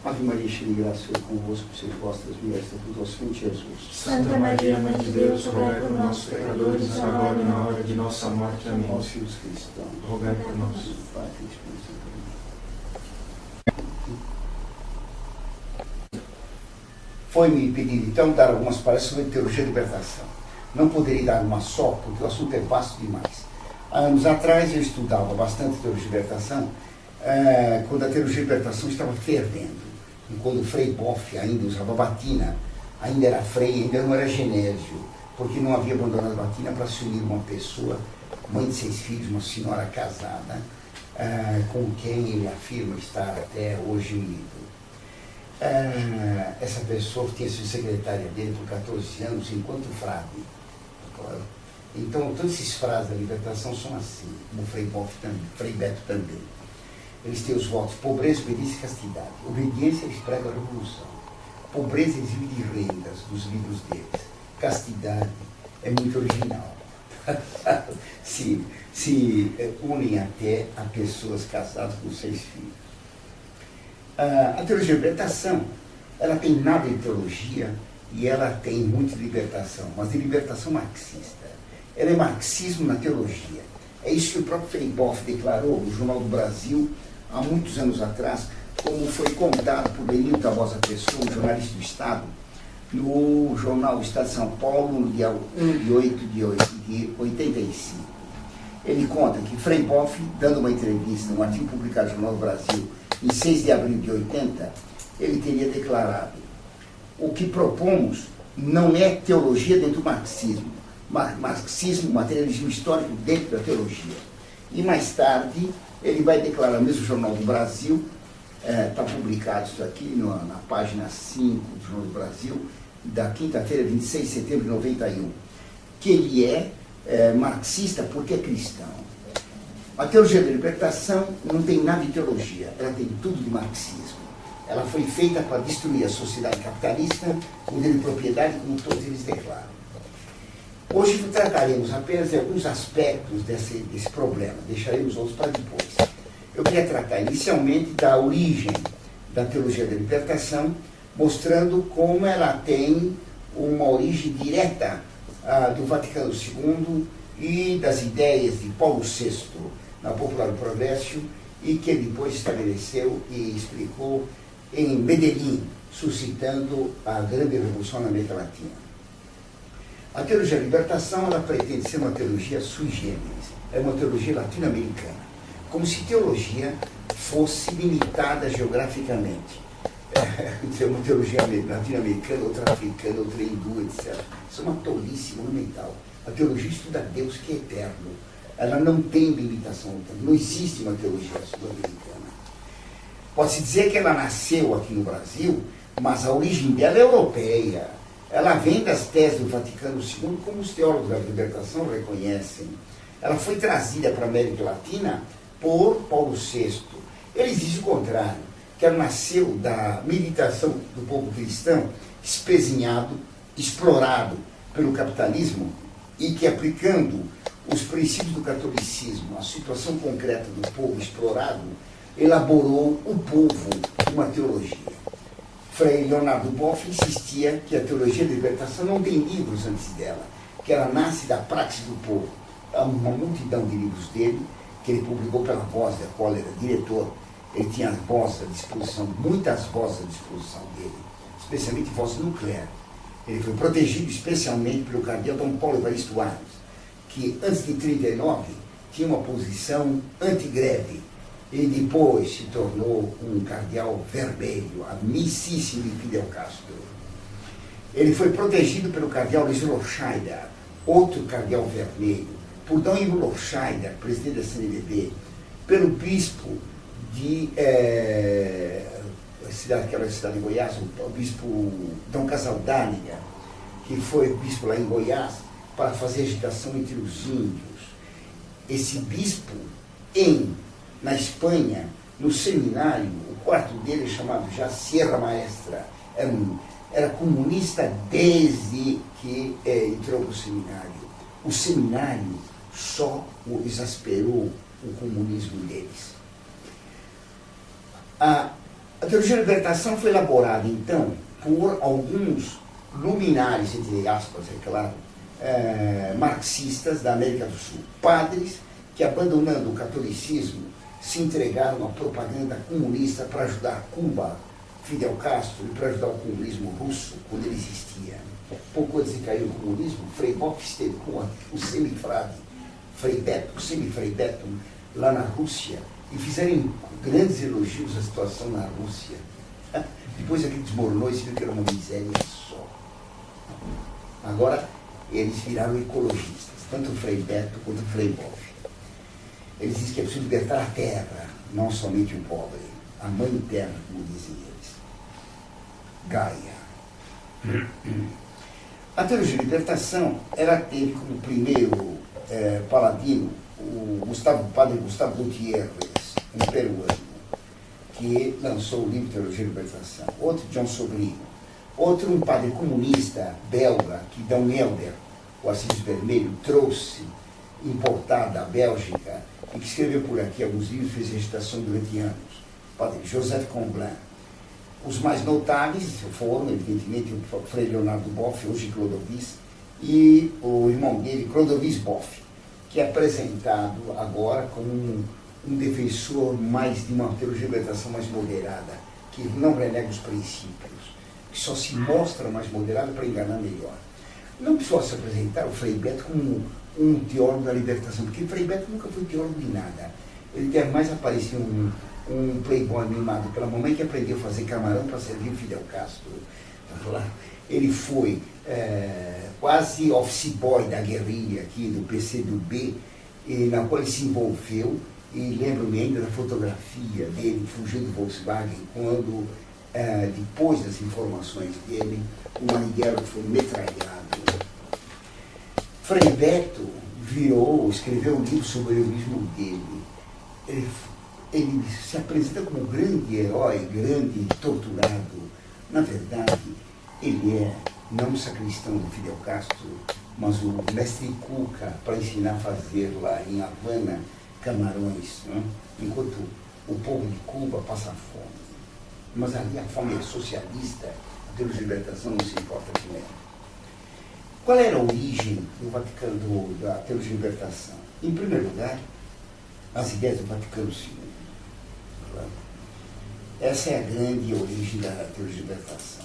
Ave Maria, cheia de graça, o Senhor é convosco, sois vós das mulheres, do vosso filho Jesus. Santa Maria, Mãe de Deus, rogai por nós, pecadores, agora e na hora de nossa morte. Amém. Ó filhos cristãos, Rogai por nós. Pai, Filho e Espírito Santo. Foi-me pedido, então, dar algumas palestras sobre teologia e libertação. Não poderia dar uma só, porque o assunto é vasto demais. Há anos atrás, eu estudava bastante teologia e libertação, quando a teologia e libertação estava fervendo. E quando o Frei Boff ainda usava batina, ainda era Frei, ainda não era Genésio, porque não havia abandonado a batina para assumir uma pessoa, mãe de 6 filhos, uma senhora casada, com quem ele afirma estar até hoje unido. Essa pessoa tinha sido secretária dele por 14 anos, enquanto frade. Claro. Então, todos esses frases da libertação são assim, como o Frei Boff também, Frei Beto também. Eles têm os votos: pobreza, obediência e castidade. Obediência, eles pregam a revolução. Pobreza, eles vivem de rendas dos livros deles. Castidade é muito original. se unem até a pessoas casadas com 6 filhos. A teologia de libertação, ela tem nada de teologia e ela tem muito de libertação, mas de libertação marxista. Ela é marxismo na teologia. É isso que o próprio Frei Boff declarou no Jornal do Brasil, há muitos anos atrás, como foi contado por Benito Tabosa Pessoa, um jornalista do Estado, no jornal do Estado de São Paulo, no dia 1 de 8 de 85. Ele conta que Frei Boff, dando uma entrevista, um artigo publicado no Jornal do Brasil, em 6 de abril de 80, ele teria declarado: o que propomos não é teologia dentro do marxismo, marxismo, materialismo histórico dentro da teologia. E mais tarde, ele vai declarar, no mesmo Jornal do Brasil, está publicado isso aqui na página 5 do Jornal do Brasil, da quinta-feira, 26 de setembro de 91, que ele é marxista porque é cristão. A teologia da libertação não tem nada de teologia, ela tem tudo de marxismo. Ela foi feita para destruir a sociedade capitalista, o direito de propriedade, como todos eles declaram. Hoje trataremos apenas de alguns aspectos desse problema, deixaremos outros para depois. Eu queria tratar inicialmente da origem da teologia da libertação, mostrando como ela tem uma origem direta do Vaticano II e das ideias de Paulo VI na Popular do Progresso, e que ele depois estabeleceu e explicou em Medellín, suscitando a grande revolução na América Latina. A teologia da libertação, ela pretende ser uma teologia sui generis, é uma teologia latino-americana, como se teologia fosse limitada geograficamente. É uma teologia latino-americana, outra africana, outra hindu, etc. Isso é uma tolice monumental. A teologia estuda Deus, que é eterno. Ela não tem limitação, não existe uma teologia sul-americana. Pode-se dizer que ela nasceu aqui no Brasil, mas a origem dela é europeia. Ela vem das teses do Vaticano II, como os teólogos da libertação reconhecem. Ela foi trazida para a América Latina por Paulo VI. Eles dizem o contrário, que ela nasceu da meditação do povo cristão, espezinhado, explorado pelo capitalismo, e que, aplicando os princípios do catolicismo, a situação concreta do povo explorado, elaborou o povo uma teologia. Frei Leonardo Boff insistia que a teologia da libertação não tem livros antes dela, que ela nasce da praxis do povo. Há uma multidão de livros dele, que ele publicou pela Voz, da qual ele era diretor. Ele tinha as vozes à disposição, muitas vozes à disposição dele, especialmente voz nuclear. Ele foi protegido especialmente pelo cardeal Dom Paulo Evaristo Arnes, que antes de 1939 tinha uma posição anti-greve, e depois se tornou um cardeal vermelho, amicíssimo de Fidel Castro. Ele foi protegido pelo cardeal Luiz Rochaida, outro cardeal vermelho, por Dom Ivo Rochaida, presidente da CNBB, pelo bispo de aquela cidade de Goiás, o bispo Dom Casaldáliga, que foi bispo lá em Goiás, para fazer agitação entre os índios. Esse bispo, na Espanha, no seminário, o quarto dele, chamado já Sierra Maestra, era comunista desde que entrou para o seminário. O seminário só exasperou o comunismo deles. A teologia da libertação foi elaborada, então, por alguns luminares, entre aspas, é claro, marxistas da América do Sul. Padres que, abandonando o catolicismo, se entregaram à propaganda comunista para ajudar Cuba, Fidel Castro, e para ajudar o comunismo russo, quando ele existia. Pouco antes de cair o comunismo, Frei Boff esteve com o semifrade, o semifrei Beto, lá na Rússia, e fizeram grandes elogios à situação na Rússia. Depois aquilo desmoronou e se viu que era uma miséria só. Agora, eles viraram ecologistas, tanto o Frei Beto quanto o Frei Boff. Eles dizem que é preciso libertar a terra, não somente o pobre, a mãe terra, como dizem eles. Gaia. A teologia de libertação, ela teve como primeiro paladino o padre Gustavo Gutierrez, um peruano, que lançou o livro Teologia de Libertação. Outro, John Sobrino. Outro, um padre comunista belga, que Dom Helder, o Assis Vermelho, trouxe, importado da Bélgica, e que escreveu por aqui alguns livros, fez recitação durante anos. O padre Joseph Comblin. Os mais notáveis foram, evidentemente, o Frei Leonardo Boff, hoje Clodovis, e o irmão dele, Clodovis Boff, que é apresentado agora como um defensor mais de uma teologia de libertação mais moderada, que não renega os princípios, que só se mostra mais moderada para enganar melhor. Não precisou se apresentar o Frei Beto como um teólogo da libertação, porque o Frei Beto nunca foi teólogo de nada. Ele deve mais aparecer um playboy mimado pela mamãe que aprendeu a fazer camarão para servir o Fidel Castro. Ele foi quase office boy da guerrilha aqui do PCdoB, na qual ele se envolveu, e lembro-me ainda da fotografia dele fugindo do Volkswagen, quando, depois das informações dele, o Marighella foi metralhado. Frei Beto escreveu um livro sobre o heroísmo dele. Ele se apresenta como um grande herói, grande torturado. Na verdade, ele é não o sacristão do Fidel Castro, mas o mestre Cuca, para ensinar a fazer lá em Havana camarões, né? Enquanto o povo de Cuba passa fome. Mas ali a fome é socialista, a teologia de libertação não se importa com ela. Qual era a origem do Vaticano, da teologia de libertação? Em primeiro lugar, as ideias do Vaticano II. Essa é a grande origem da teologia de libertação.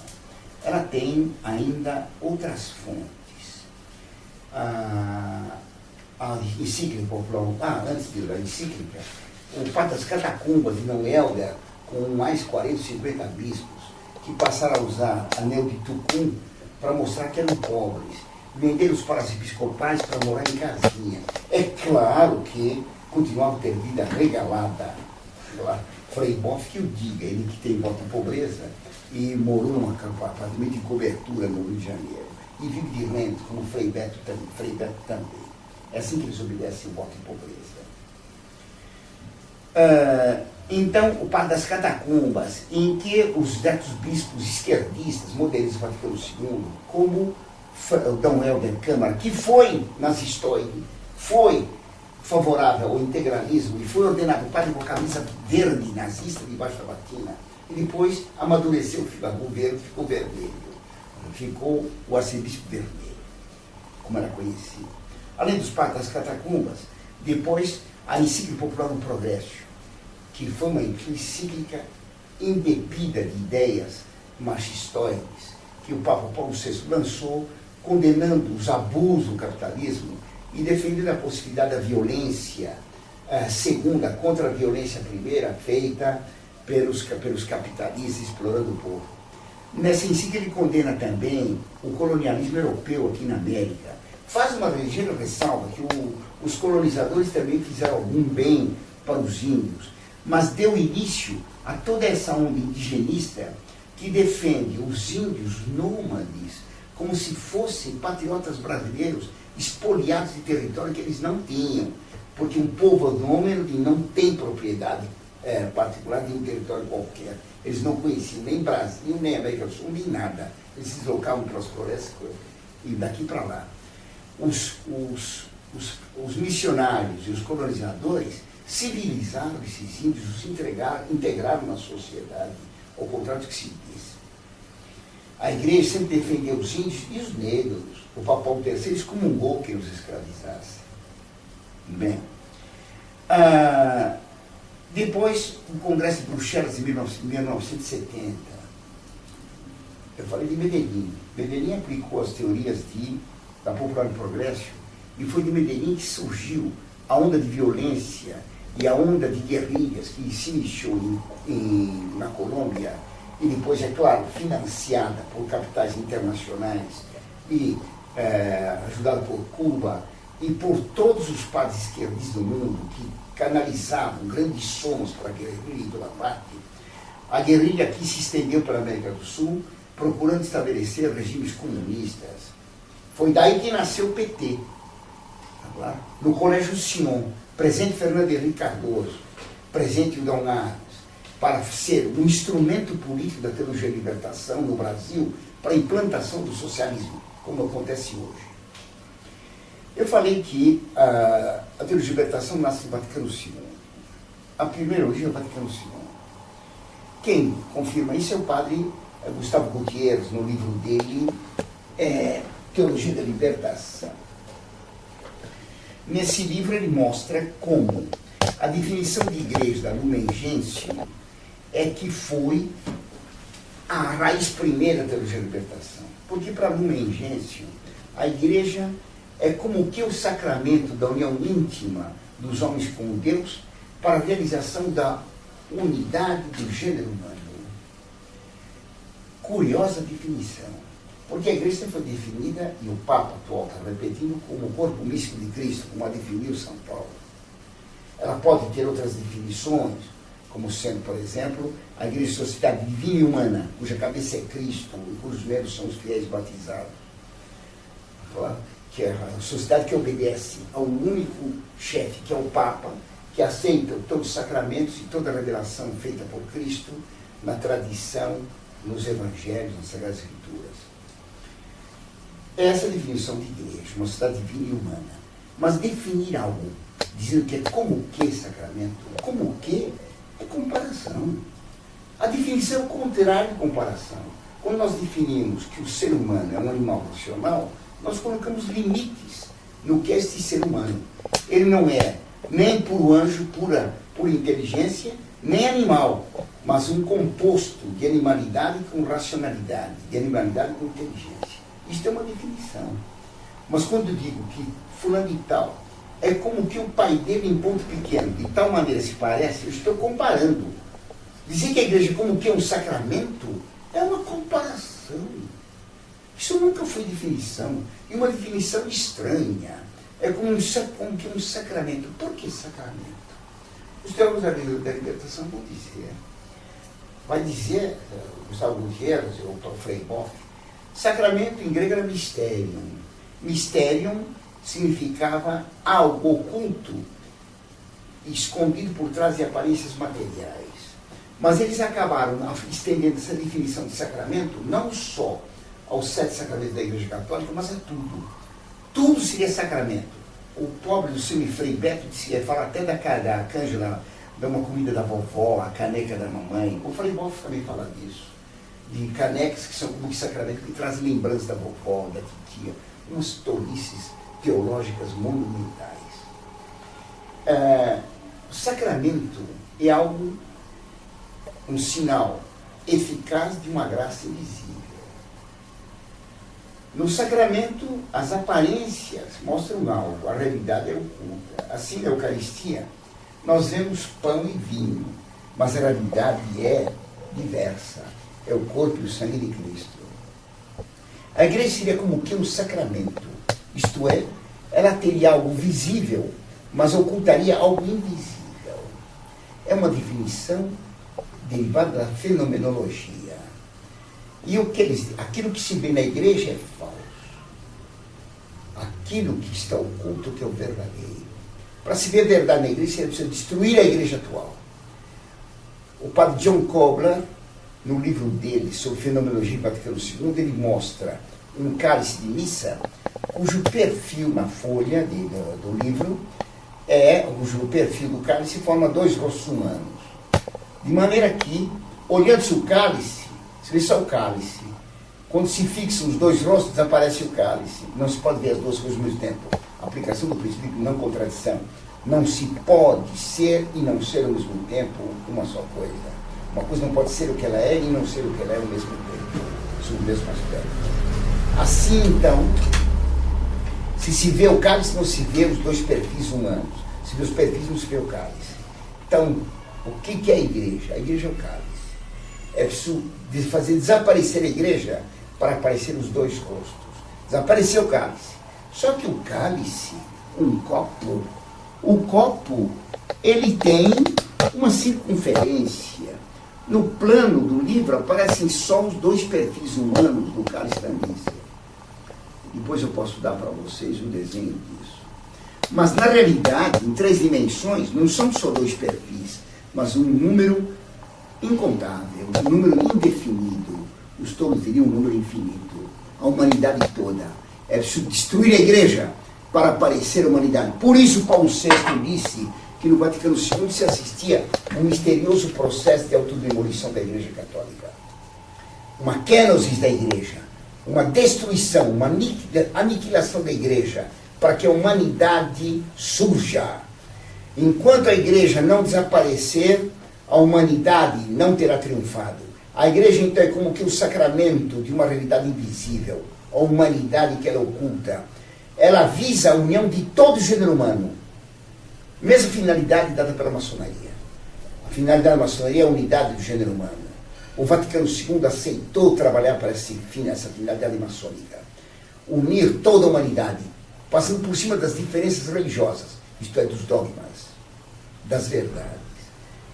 Ela tem ainda outras fontes. A encíclica popular, antes da encíclica, o Padre das Catacumbas de Dom Helder, com mais 40, 50 bispos, que passaram a usar anel de tucum para mostrar que eram pobres, venderam os palácios episcopais para morar em casinha. É claro que continuavam a ter vida regalada. Frei Boff que o diga, ele que tem voto de pobreza e morou num apartamento de cobertura no Rio de Janeiro. E vive de renda, como Frei Beto também. É assim que eles obedecem o voto de pobreza. Então, o Padre das Catacumbas, em que os certos bispos esquerdistas, modernistas do Vaticano II, como o Dom Helder Câmara, que foi nazistoi, foi favorável ao integralismo e foi ordenado padre com a camisa verde nazista debaixo da batina, e depois amadureceu, ficou verde, ficou vermelho. Ficou o arcebispo vermelho, como era conhecido. Além dos padres das Catacumbas, depois a encíclica popular do Progresso, que foi uma encíclica embebida de ideias machistóides, que o Papa Paulo VI lançou, condenando os abusos do capitalismo e defendendo a possibilidade da violência segunda contra a violência primeira feita pelos capitalistas explorando o povo. Nessa encíclica ele condena também o colonialismo europeu aqui na América. Faz uma ligeira ressalva que os colonizadores também fizeram algum bem para os índios, mas deu início a toda essa onda indigenista que defende os índios nômades como se fossem patriotas brasileiros espoliados de território que eles não tinham, porque um povo nômade não tem propriedade particular de um território qualquer. Eles não conheciam nem Brasil, nem América do Sul, nem nada. Eles se deslocavam para as florestas e daqui para lá. Os missionários e os colonizadores civilizaram esses índios, os integraram na sociedade, ao contrário do que se diz. A igreja sempre defendeu os índios e os negros. O Papa Paulo III excomungou quem os escravizasse. Bem, depois, o Congresso de Bruxelas, em 1970, eu falei de Medellín. Medellín aplicou as teorias da Popular Progresso, e foi de Medellín que surgiu a onda de violência e a onda de guerrilhas que se iniciou na Colômbia, e depois, é claro, financiada por capitais internacionais e ajudada por Cuba e por todos os padres esquerdistas do mundo que canalizavam grandes somas para a guerrilha e pela parte. A guerrilha aqui se estendeu para a América do Sul, procurando estabelecer regimes comunistas. Foi daí que nasceu o PT. No Colégio Sion, presente Fernando Henrique Cardoso, presente o Dom Armas, para ser um instrumento político da teologia da libertação no Brasil para a implantação do socialismo, como acontece hoje. Eu falei que a teologia da libertação nasce no Vaticano II. A primeira origem é o Vaticano II. Quem confirma isso é o padre Gustavo Gutierrez, no livro dele, Teologia da Libertação. Nesse livro ele mostra como a definição de igreja da Lumen Gentium é que foi a raiz primeira da teologia da libertação. Porque para Lumen Gentium, a igreja é como que o sacramento da união íntima dos homens com Deus para a realização da unidade do gênero humano. Curiosa definição, porque a igreja foi definida, e o Papa atual está repetindo, como o corpo místico de Cristo, como a definiu São Paulo. Ela pode ter outras definições, como sendo, por exemplo, a igreja sociedade divina e humana, cuja cabeça é Cristo, e cujos membros são os fiéis batizados. Que é a sociedade que obedece ao único chefe, que é o Papa, que aceita todos os sacramentos e toda a revelação feita por Cristo na tradição, nos evangelhos, nas Sagradas Escrituras. Essa é a definição de igreja, uma sociedade divina e humana. Mas definir algo, dizendo que é como que sacramento, como que é comparação. A definição é o contrário de comparação. Quando nós definimos que o ser humano é um animal racional, nós colocamos limites no que é este ser humano. Ele não é nem puro anjo, pura inteligência, nem animal, mas um composto de animalidade com racionalidade, de animalidade com inteligência. Isto é uma definição. Mas quando eu digo que fulano de tal é como que o pai dele em ponto pequeno, de tal maneira se parece, eu estou comparando. Dizer que a igreja como que é um sacramento é uma comparação. Isso nunca foi definição. E uma definição estranha. É como que um sacramento. Por que sacramento? Os teólogos da libertação vão dizer. Vai dizer, Gustavo Gutierrez, ou Frei Boff, sacramento em grego era mysterium. Mysterium significava algo oculto, escondido por trás de aparências materiais. Mas eles acabaram estendendo essa definição de sacramento não só aos 7 sacramentos da Igreja Católica, mas a tudo. Tudo seria sacramento. O pobre do seu Frei Beto dizia, fala até da canja, de uma comida da vovó, a caneca da mamãe. O Frei Boff também fala disso. De canecas que são como que sacramento, que trazem lembranças da vovó, da titia. Umas tolices teológicas monumentais. O sacramento é algo, um sinal eficaz de uma graça invisível. No sacramento, as aparências mostram algo, a realidade é oculta. Assim, na Eucaristia, nós vemos pão e vinho, mas a realidade é diversa. É o corpo e o sangue de Cristo. A igreja seria como que um sacramento, isto é, ela teria algo visível, mas ocultaria algo invisível. É uma definição derivada da fenomenologia. E aquilo que se vê na igreja é falso. Aquilo que está oculto que é o verdadeiro. Para se ver verdade na igreja, você precisa destruir a igreja atual. O padre John Kobler, no livro dele sobre fenomenologia em Vaticano II, ele mostra um cálice de missa, cujo perfil na folha do livro cujo perfil do cálice forma 2 rostos humanos. De maneira que olhando-se o cálice, se vê só o cálice. Quando se fixam os dois rostos, desaparece o cálice. Não se pode ver as duas coisas ao mesmo tempo. A aplicação do princípio de não contradição. Não se pode ser e não ser ao mesmo tempo uma só coisa. Uma coisa não pode ser o que ela é e não ser o que ela é ao mesmo tempo, sob o mesmo aspecto. Assim, então, se vê o cálice, não se vê os dois perfis humanos. Se vê os perfis, não se vê o cálice. Então, o que é a igreja? A igreja é o cálice. É preciso fazer desaparecer a igreja para aparecer os dois rostos. Desapareceu o cálice. Só que o cálice, um copo, o copo, ele tem uma circunferência. No plano do livro aparecem só os dois perfis humanos do cálice da missa. Depois eu posso dar para vocês o desenho disso. Mas na realidade, em 3 dimensões, não são só dois perfis, mas um número incontável, um número indefinido. Os tolos diriam um número infinito. A humanidade toda. É preciso destruir a igreja para aparecer a humanidade. Por isso Paulo VI disse que no Vaticano II se assistia a um misterioso processo de autodemolição da igreja católica. Uma kenosis da igreja, uma destruição, uma aniquilação da igreja, para que a humanidade surja. Enquanto a igreja não desaparecer, a humanidade não terá triunfado. A igreja, então, é como que o sacramento de uma realidade invisível, a humanidade que ela oculta. Ela visa a união de todo o gênero humano. Mesma finalidade dada pela maçonaria. A finalidade da maçonaria é a unidade do gênero humano. O Vaticano II aceitou trabalhar para esse fim, essa finalidade maçônica. Unir toda a humanidade, passando por cima das diferenças religiosas, isto é, dos dogmas, das verdades.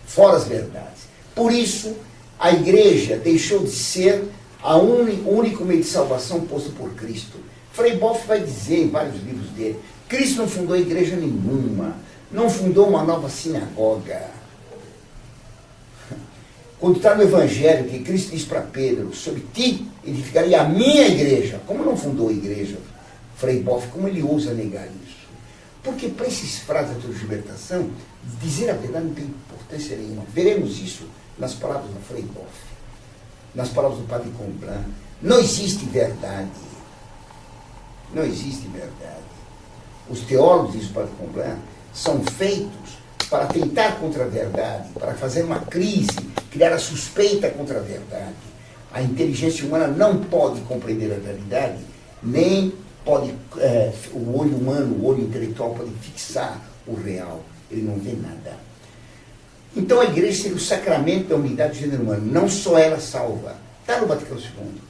Fora as verdades. Por isso, a igreja deixou de ser o único meio de salvação posto por Cristo. Frei Boff vai dizer em vários livros dele, Cristo não fundou igreja nenhuma, não fundou uma nova sinagoga. Quando está no Evangelho, que Cristo diz para Pedro, sobre ti edificaria a minha igreja, como não fundou a igreja, Frei Boff, como ele ousa negar isso? Porque para esses frases da libertação, dizer a verdade não tem importância nenhuma. Veremos isso nas palavras do Frei Boff, nas palavras do Padre Comblan. Não existe verdade. Não existe verdade. Os teólogos, diz o Padre Comblan, são feitos para tentar contra a verdade, para fazer uma crise, criar a suspeita contra a verdade. A inteligência humana não pode compreender a realidade, nem pode, o olho humano, o olho intelectual pode fixar o real. Ele não vê nada. Então a igreja seria o sacramento da unidade do gênero humano. Não só ela salva. Está no Vaticano II.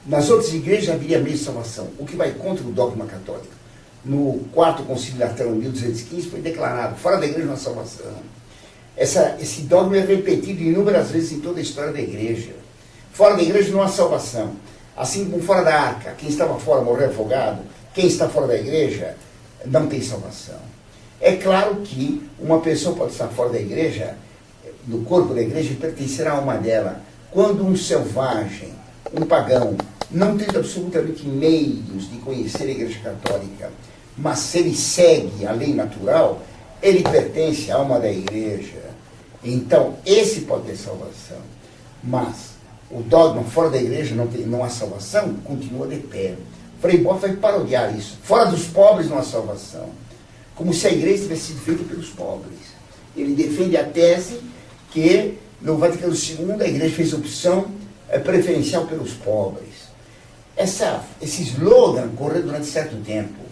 Nas outras igrejas haveria meio de salvação, o que vai contra o dogma católico. No 4º Concílio Laterano, em 1215, foi declarado, fora da igreja não há salvação. Esse dogma é repetido inúmeras vezes em toda a história da igreja. Fora da igreja não há salvação. Assim como fora da arca, quem estava fora morreu afogado, quem está fora da igreja não tem salvação. É claro que uma pessoa pode estar fora da igreja, do corpo da igreja, e pertencer à alma dela. Quando um selvagem, um pagão, não tem absolutamente meios de conhecer a igreja católica, mas se ele segue a lei natural, ele pertence à alma da igreja. Então, esse pode ter salvação. Mas o dogma fora da igreja não há salvação, continua de pé. Frei Boff vai parodiar isso. Fora dos pobres não há salvação. Como se a igreja tivesse sido feita pelos pobres. Ele defende a tese que no Vaticano II a igreja fez opção preferencial pelos pobres. Esse slogan correu durante certo tempo.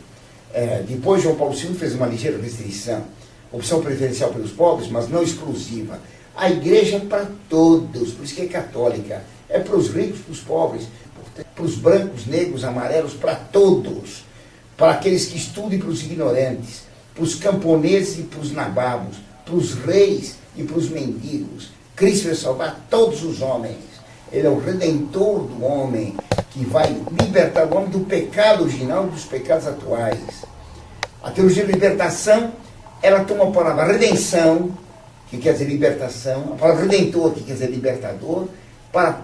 Depois João Paulo II fez uma ligeira restrição. Opção preferencial pelos pobres, mas não exclusiva. A igreja é para todos, por isso que é católica. É para os ricos, para os pobres, para os brancos, negros, amarelos, para todos. Para aqueles que estudam e para os ignorantes, para os camponeses e para os nababos, para os reis e para os mendigos. Cristo vai salvar todos os homens. Ele é o redentor do homem, que vai libertar o homem do pecado original e dos pecados atuais. A teologia de libertação, ela toma a palavra redenção, que quer dizer libertação, a palavra redentor, que quer dizer libertador, para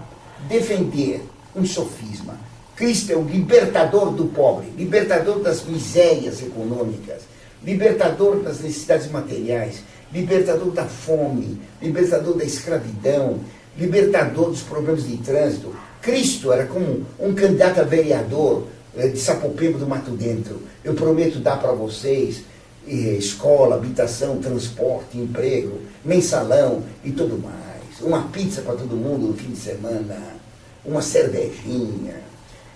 defender um sofisma. Cristo é o libertador do pobre, libertador das misérias econômicas, libertador das necessidades materiais, libertador da fome, libertador da escravidão, libertador dos problemas de trânsito. Cristo era como um candidato a vereador de Sapopemba do Mato Dentro. Eu prometo dar para vocês escola, habitação, transporte, emprego, mensalão e tudo mais. Uma pizza para todo mundo no fim de semana, uma cervejinha.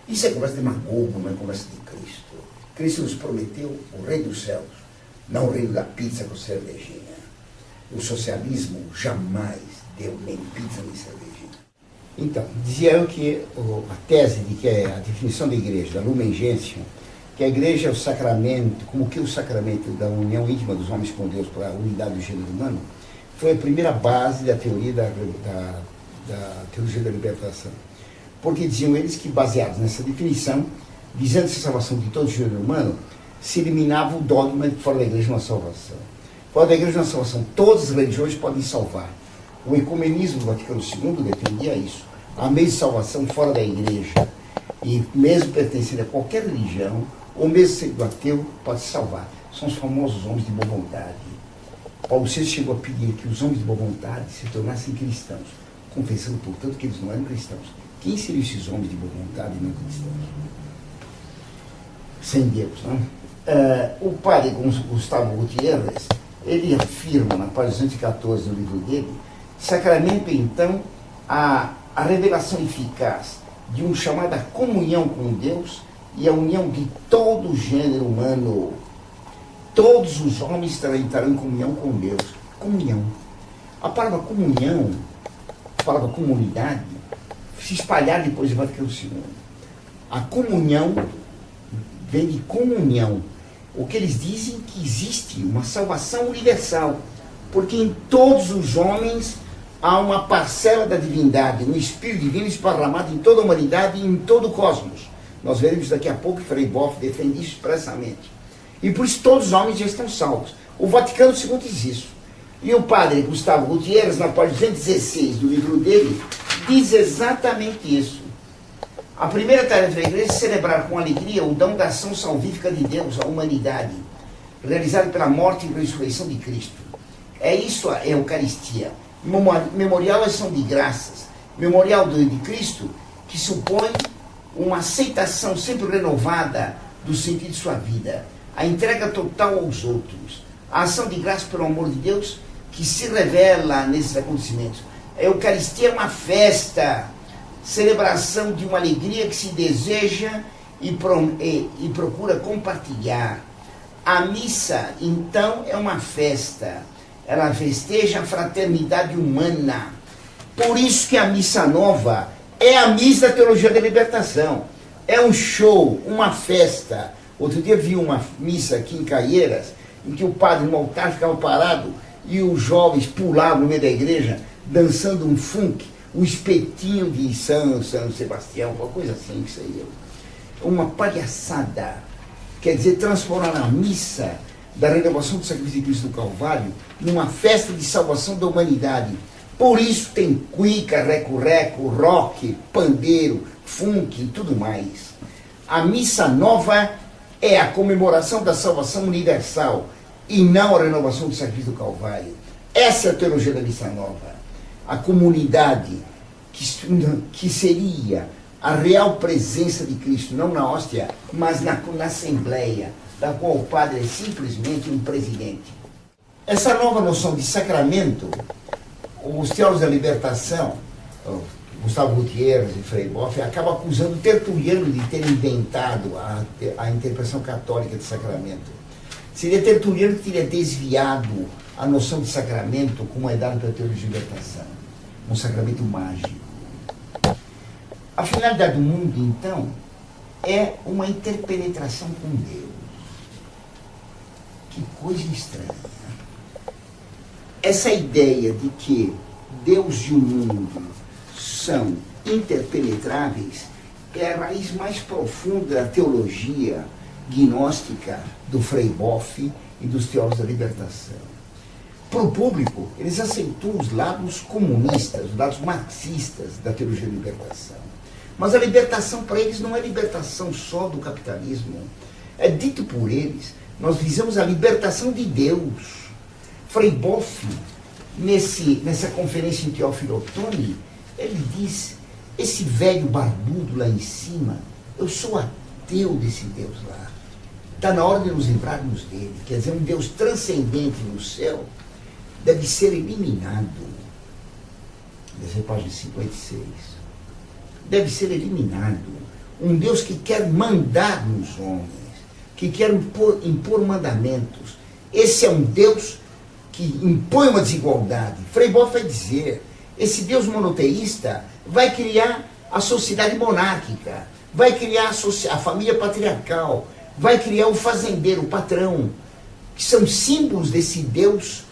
Isso é conversa de demagogo, não é conversa de Cristo. Cristo nos prometeu o reino dos céus, não o reino da pizza com cervejinha. O socialismo jamais deu nem pizza nem cervejinha. Então, dizia eu que a tese de que é a definição da igreja, da Lumen Gentium, que a igreja é o sacramento, como que o sacramento da união íntima dos homens com Deus para a unidade do gênero humano, foi a primeira base da teoria da teologia da libertação. Porque diziam eles que, baseados nessa definição, visando-se a salvação de todo o gênero humano, se eliminava o dogma de que fora da igreja não há salvação. Fora da igreja não há salvação, todas as religiões podem salvar. O ecumenismo do Vaticano II defendia isso. Há meio de salvação fora da igreja. E mesmo pertencendo a qualquer religião, ou mesmo sendo ateu, pode se salvar. São os famosos homens de boa vontade. Paulo VI chegou a pedir que os homens de boa vontade se tornassem cristãos, confessando, portanto, que eles não eram cristãos. Quem seriam esses homens de boa vontade e não cristãos? Sem Deus, não? O padre Gustavo Gutierrez, ele afirma na página 214 do livro dele, sacramento, então, a revelação eficaz de uma chamada comunhão com Deus e a união de todo o gênero humano. Todos os homens entrarão em comunhão com Deus. Comunhão. A palavra comunhão, a palavra comunidade, se espalhar depois do Vaticano II. A comunhão vem de comunhão. O que eles dizem que existe uma salvação universal, porque em todos os homens há uma parcela da divindade, um Espírito Divino esparramado em toda a humanidade e em todo o cosmos. Nós veremos daqui a pouco que Frei Boff defende isso expressamente. E por isso todos os homens já estão salvos. O Vaticano II diz isso. E o padre Gustavo Gutierrez, na página 216 do livro dele, diz exatamente isso. A primeira tarefa da igreja é celebrar com alegria o dom da ação salvífica de Deus à humanidade, realizado pela morte e ressurreição de Cristo. É isso a Eucaristia. Memorial à ação de graças. Memorial de Cristo, que supõe uma aceitação sempre renovada do sentido de sua vida. A entrega total aos outros. A ação de graça pelo amor de Deus que se revela nesses acontecimentos. A Eucaristia é uma festa, celebração de uma alegria que se deseja e procura compartilhar. A missa, então, é uma festa. Ela festeja a fraternidade humana. Por isso que a missa nova é a missa da teologia da libertação. É um show, uma festa. Outro dia vi uma missa aqui em Caieiras, em que o padre no altar ficava parado e os jovens pulavam no meio da igreja, dançando um funk, um espetinho de São Sebastião, uma coisa assim que saiu. Uma palhaçada. Quer dizer, transformar a missa da renovação do sacrifício de Cristo do Calvário numa festa de salvação da humanidade. Por isso tem cuica, reco-reco, rock, pandeiro, funk e tudo mais. A missa nova é a comemoração da salvação universal e não a renovação do sacrifício do Calvário. Essa é a teologia da missa nova. A comunidade que seria a real presença de Cristo, não na hóstia, mas na assembleia, da qual o padre é simplesmente um presidente. Essa nova noção de sacramento, os teólogos da libertação, Gustavo Gutierrez e Frei Boff, acabam acusando Tertuliano de ter inventado a interpretação católica de sacramento. Seria Tertuliano que teria desviado a noção de sacramento como é dado pela teologia de libertação, um sacramento mágico. A finalidade do mundo, então, é uma interpenetração com Deus. Que coisa estranha. Essa ideia de que Deus e o mundo são interpenetráveis é a raiz mais profunda da teologia gnóstica do Frei Boff e dos teólogos da libertação. Para o público, eles aceitam os lados comunistas, os lados marxistas da teologia da libertação. Mas a libertação para eles não é libertação só do capitalismo. É dito por eles, nós visamos a libertação de Deus. Frei Boff nessa conferência em Teófilo Otoni, ele diz, esse velho barbudo lá em cima, eu sou ateu desse Deus lá. Está na hora de nos livrarmos dele. Quer dizer, um Deus transcendente no céu deve ser eliminado. Deve ser página 56. Deve ser eliminado. Um Deus que quer mandar nos homens, que quer impor mandamentos. Esse é um Deus que impõe uma desigualdade. Frei Boff vai dizer, esse Deus monoteísta vai criar a sociedade monárquica, vai criar a família patriarcal, vai criar o fazendeiro, o patrão, que são símbolos desse Deus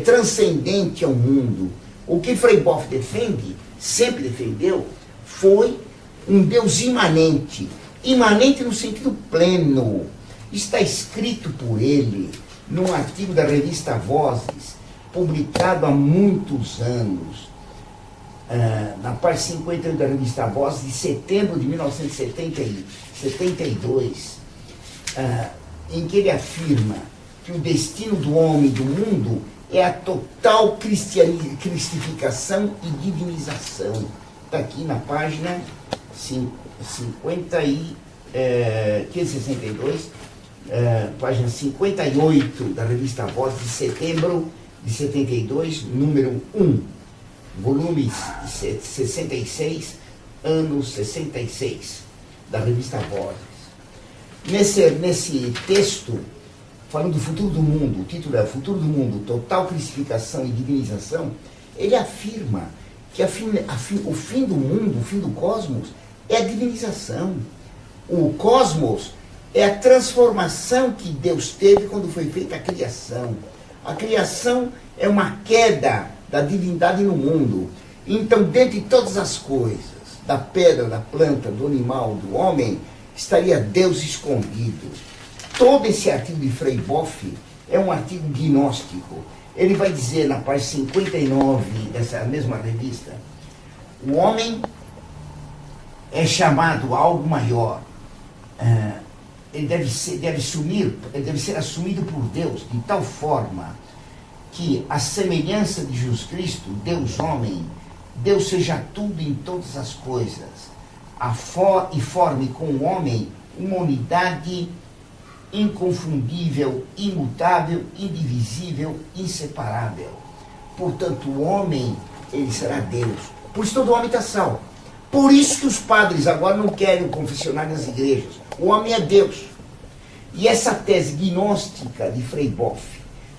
transcendente ao mundo. O que Frei Boff defende, sempre defendeu, foi um Deus imanente. Imanente no sentido pleno. Está escrito por ele num artigo da revista Vozes, publicado há muitos anos, na parte 58 da revista Vozes, de setembro de 1972, em que ele afirma que o destino do homem e do mundo é a total cristificação e divinização. Está aqui na página 562, página 58 da revista Voz, de setembro de 72, número 1, volume 66, ano 66, da revista Vozes. Nesse texto, falando do futuro do mundo, o título é Futuro do Mundo, Total Cristificação e Divinização, ele afirma que o fim do mundo, o fim do cosmos, é a divinização. O cosmos é a transformação que Deus teve quando foi feita a criação. A criação é uma queda da divindade no mundo. Então, dentre todas as coisas, da pedra, da planta, do animal, do homem, estaria Deus escondido. Todo esse artigo de Frei Boff é um artigo gnóstico. Ele vai dizer na página 59 dessa mesma revista, o homem é chamado a algo maior. Ele deve ser assumido por Deus de tal forma que a semelhança de Jesus Cristo, Deus homem, Deus seja tudo em todas as coisas, e forme com o homem uma unidade inconfundível, imutável, indivisível, inseparável. Portanto, o homem, ele será Deus. Por isso todo homem está salvo. Por isso que os padres agora não querem o confessionário nas igrejas. O homem é Deus. E essa tese gnóstica de Frei Boff,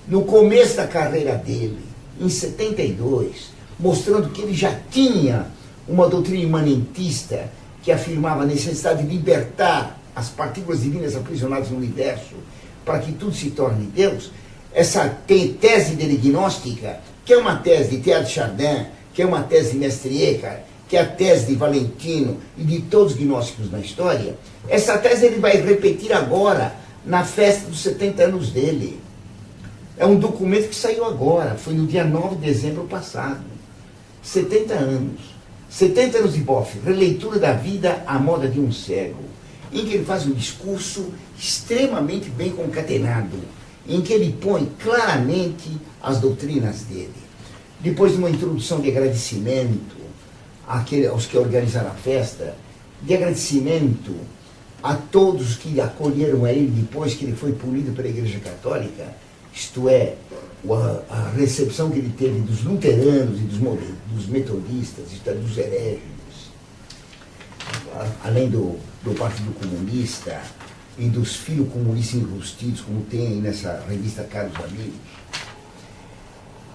no começo da carreira dele, em 72, mostrando que ele já tinha uma doutrina imanentista que afirmava a necessidade de libertar as partículas divinas aprisionadas no universo para que tudo se torne Deus. Essa tese dele gnóstica, que é uma tese de Teilhard de Chardin, que é uma tese de Mestre Eckhart, que é a tese de Valentino e de todos os gnósticos na história, essa tese ele vai repetir agora na festa dos 70 anos dele. É um documento que saiu agora, foi no dia 9 de dezembro passado. 70 anos. 70 anos de Boff, releitura da vida à moda de um cego, em que ele faz um discurso extremamente bem concatenado, em que ele põe claramente as doutrinas dele. Depois de uma introdução de agradecimento aos que organizaram a festa, de agradecimento a todos que acolheram a ele depois que ele foi punido pela Igreja Católica, isto é, a recepção que ele teve dos luteranos e dos metodistas, isto é, dos herégios, além do Partido Comunista e dos filhos comunistas enrustidos, como tem aí nessa revista Caros Amigos.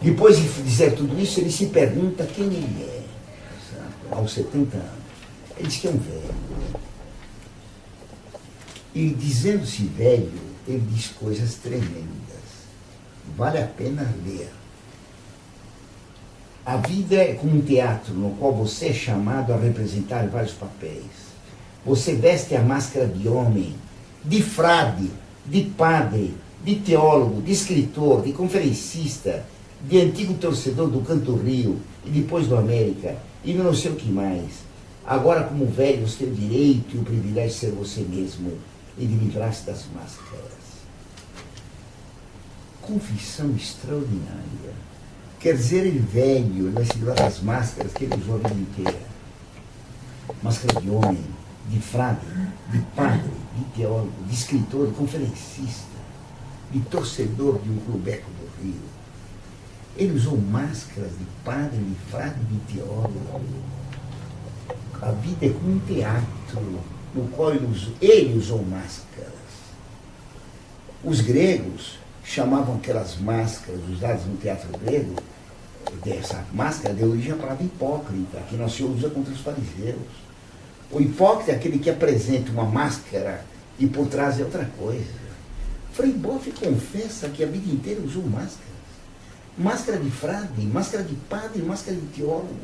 Depois de dizer tudo isso, ele se pergunta quem ele é, sabe? Aos 70 anos. Ele diz que é um velho. E dizendo-se velho, ele diz coisas tremendas. Vale a pena ler. A vida é como um teatro no qual você é chamado a representar vários papéis. Você veste a máscara de homem, de frade, de padre, de teólogo, de escritor, de conferencista, de antigo torcedor do Canto Rio e depois do América, e não sei o que mais. Agora, como velho, você tem o direito e o privilégio de ser você mesmo e de livrar-se das máscaras. Confissão extraordinária. Quer dizer, ele velho, ele vai se livrar das máscaras que ele usou a vida inteira. Máscara de homem, de frade, de padre, de teólogo, de escritor, de conferencista, de torcedor de um clubeco do Rio. Ele usou máscaras de padre, de frade, de teólogo. A vida é como um teatro no qual ele usou máscaras. Os gregos chamavam aquelas máscaras usadas no teatro grego, dessa máscara de origem à palavra hipócrita, que nosso Senhor usa contra os fariseus. O hipócrita é aquele que apresenta uma máscara e por trás é outra coisa. Frei Boff confessa que a vida inteira usou máscaras. Máscara de frade, máscara de padre, máscara de teólogo.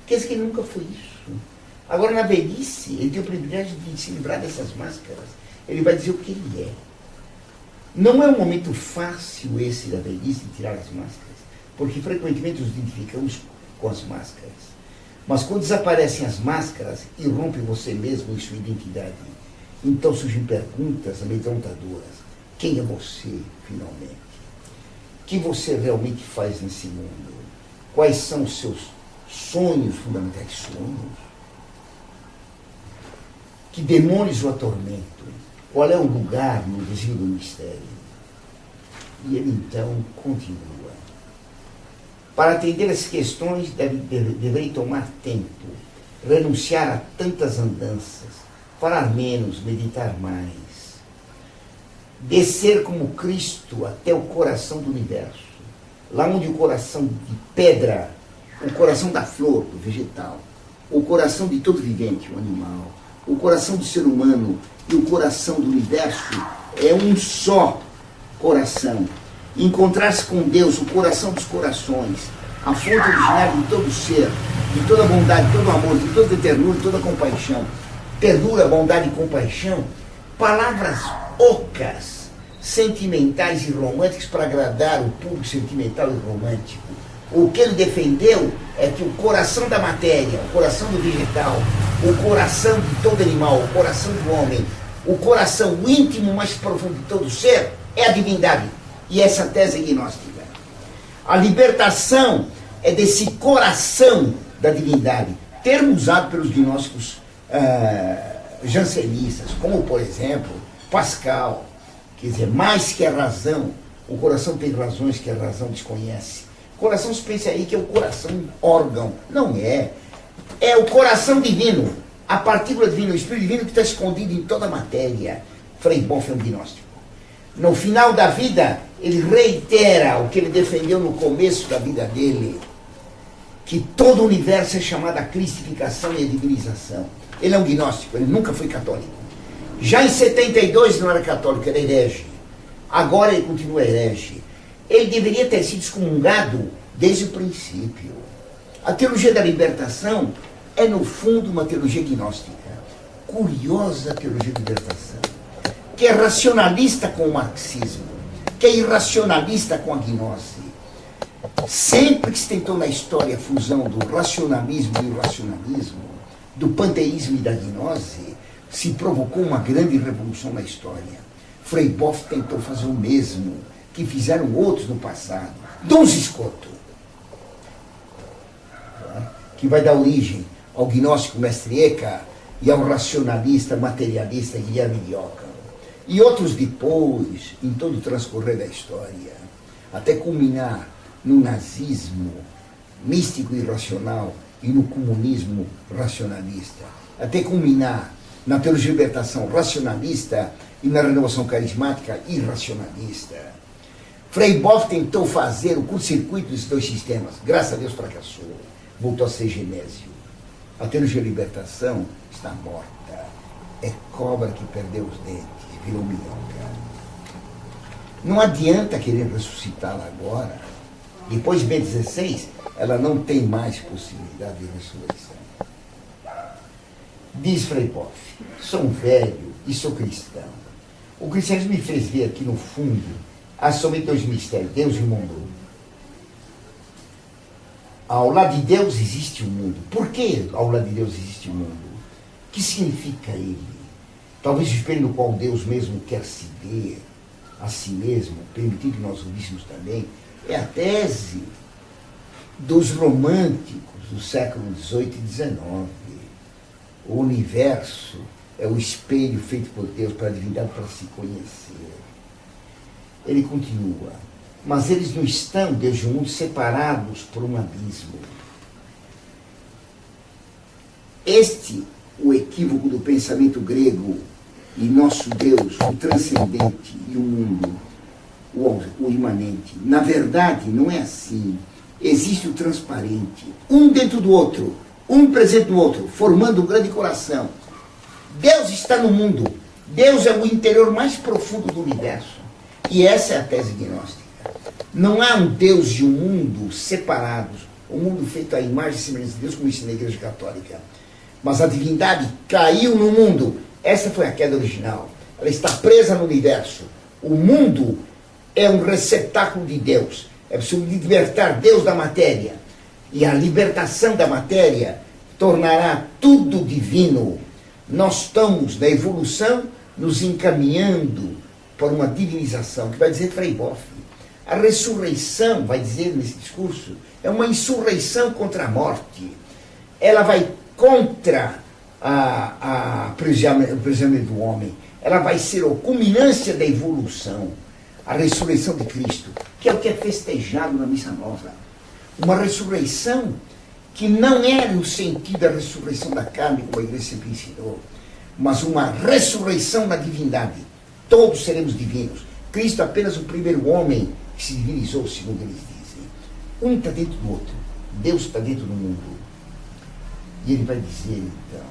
Quer dizer que ele nunca foi isso. Agora, na velhice, ele tem o privilégio de se livrar dessas máscaras. Ele vai dizer o que ele é. Não é um momento fácil esse da velhice de tirar as máscaras, porque frequentemente nos identificamos com as máscaras. Mas quando desaparecem as máscaras, irrompe você mesmo em sua identidade. Então surgem perguntas amedrontadoras. Quem é você, finalmente? O que você realmente faz nesse mundo? Quais são os seus sonhos fundamentais? Sonhos? Que demônios o atormentam? Qual é o lugar no desvio do mistério? E ele então continua. Para atender essas questões, deverei tomar tempo, renunciar a tantas andanças, falar menos, meditar mais, descer como Cristo até o coração do universo, lá onde o coração de pedra, o coração da flor, do vegetal, o coração de todo vivente, o animal, o coração do ser humano e o coração do universo é um só coração. Encontrar-se com Deus, o coração dos corações, a fonte originária de todo ser, de toda bondade, de todo amor, de toda ternura, de toda compaixão. Ternura, bondade e compaixão, palavras ocas, sentimentais e românticas para agradar o público sentimental e romântico. O que ele defendeu é que o coração da matéria, o coração do vegetal, o coração de todo animal, o coração do homem, o coração íntimo mais profundo de todo ser é a divindade. E essa tese é gnóstica. A libertação é desse coração da divindade, termo usado pelos gnósticos jansenistas, como por exemplo Pascal, quer dizer, mais que a razão, o coração tem razões que a razão desconhece. O coração, se pensa aí que é o coração órgão. Não é. É o coração divino, a partícula divina, o espírito divino que está escondido em toda a matéria. Frei Boff é um gnóstico. No final da vida, ele reitera o que ele defendeu no começo da vida dele, que todo o universo é chamado a cristificação e a divinização. Ele é um gnóstico, ele nunca foi católico. Já em 72 não era católico, era herege. Agora ele continua herege. Ele deveria ter sido excomungado desde o princípio. A teologia da libertação é, no fundo, uma teologia gnóstica. Curiosa teologia da libertação, que é racionalista com o marxismo, que é irracionalista com a gnose. Sempre que se tentou na história a fusão do racionalismo e o irracionalismo, do panteísmo e da gnose, se provocou uma grande revolução na história. Frei Boff tentou fazer o mesmo que fizeram outros no passado. Dom Scoto, que vai dar origem ao gnóstico Mestre Eckhart e ao racionalista materialista Guilherme de Ockham. E outros depois, em todo o transcorrer da história, até culminar no nazismo místico e irracional e no comunismo racionalista, até culminar na teologia de libertação racionalista e na renovação carismática irracionalista. Frei Boff tentou fazer o curto-circuito desses dois sistemas. Graças a Deus fracassou. Voltou a ser Genésio. A teologia de libertação está morta. É cobra que perdeu os dentes, virou minhoca. Não adianta querer ressuscitá-la agora. Depois de Bento XVI, ela não tem mais possibilidade de ressurreição. Diz Frei Boff: sou um velho e sou cristão. O cristianismo me fez ver que, no fundo, há somente dois mistérios, Deus e o mundo. Ao lado de Deus existe o mundo. Por que ao lado de Deus existe o mundo? O que significa ele? Talvez o espelho no qual Deus mesmo quer se ver a si mesmo, permitindo que nós o víssemos também, é a tese dos românticos do século XVIII e XIX. O universo é o espelho feito por Deus para a divindade, para se conhecer. Ele continua, mas eles não estão, Deus e o mundo, separados por um abismo. O equívoco do pensamento grego e nosso Deus, o transcendente e o mundo, o imanente. Na verdade, não é assim. Existe o transparente, um dentro do outro, um presente do outro, formando um grande coração. Deus está no mundo. Deus é o interior mais profundo do universo. E essa é a tese gnóstica. Não há um Deus e um mundo separados, um mundo feito à imagem e semelhança de Deus, como ensina a Igreja Católica. Mas a divindade caiu no mundo. Essa foi a queda original. Ela está presa no universo. O mundo é um receptáculo de Deus. É preciso libertar Deus da matéria. E a libertação da matéria tornará tudo divino. Nós estamos, na evolução, nos encaminhando para uma divinização, que vai dizer Frei Boff. A ressurreição, vai dizer nesse discurso, é uma insurreição contra a morte. Ela vai contra o presença do homem. Ela vai ser a culminância da evolução. A ressurreição de Cristo, que é o que é festejado na Missa Nova. Uma ressurreição que não é no sentido da ressurreição da carne, como a Igreja sempre ensinou, mas uma ressurreição da divindade. Todos seremos divinos. Cristo é apenas o primeiro homem que se divinizou, segundo eles dizem. Um está dentro do outro. Deus está dentro do mundo. E ele vai dizer, então,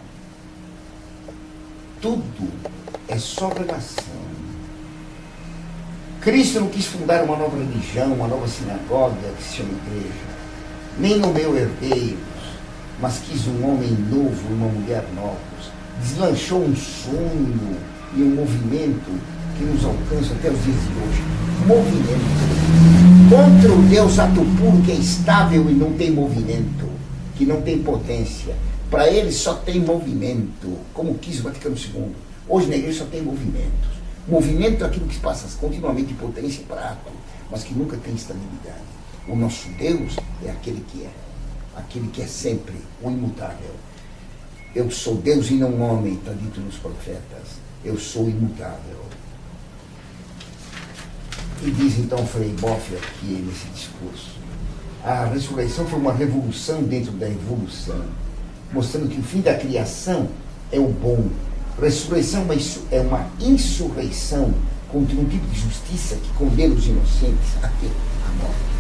tudo é só relação. Cristo não quis fundar uma nova religião, uma nova sinagoga que se chama igreja. Nem nomeou herdeiros, mas quis um homem novo e uma mulher novos. Deslanchou um sonho e um movimento que nos alcança até os dias de hoje. Movimento. Contra o Deus ato puro, que é estável e não tem movimento, que não tem potência. Para ele só tem movimento, como quis o Vaticano II. Hoje na igreja só tem movimentos. Movimento é aquilo que passa continuamente de potência para ato, mas que nunca tem estabilidade. O nosso Deus é aquele que é sempre o imutável. Eu sou Deus e não homem, está dito nos profetas. Eu sou imutável. E diz então Frei Boff aqui nesse discurso, a ressurreição foi uma revolução dentro da evolução, mostrando que o fim da criação é o bom. Ressurreição é uma insurreição contra um tipo de justiça que condena os inocentes à morte.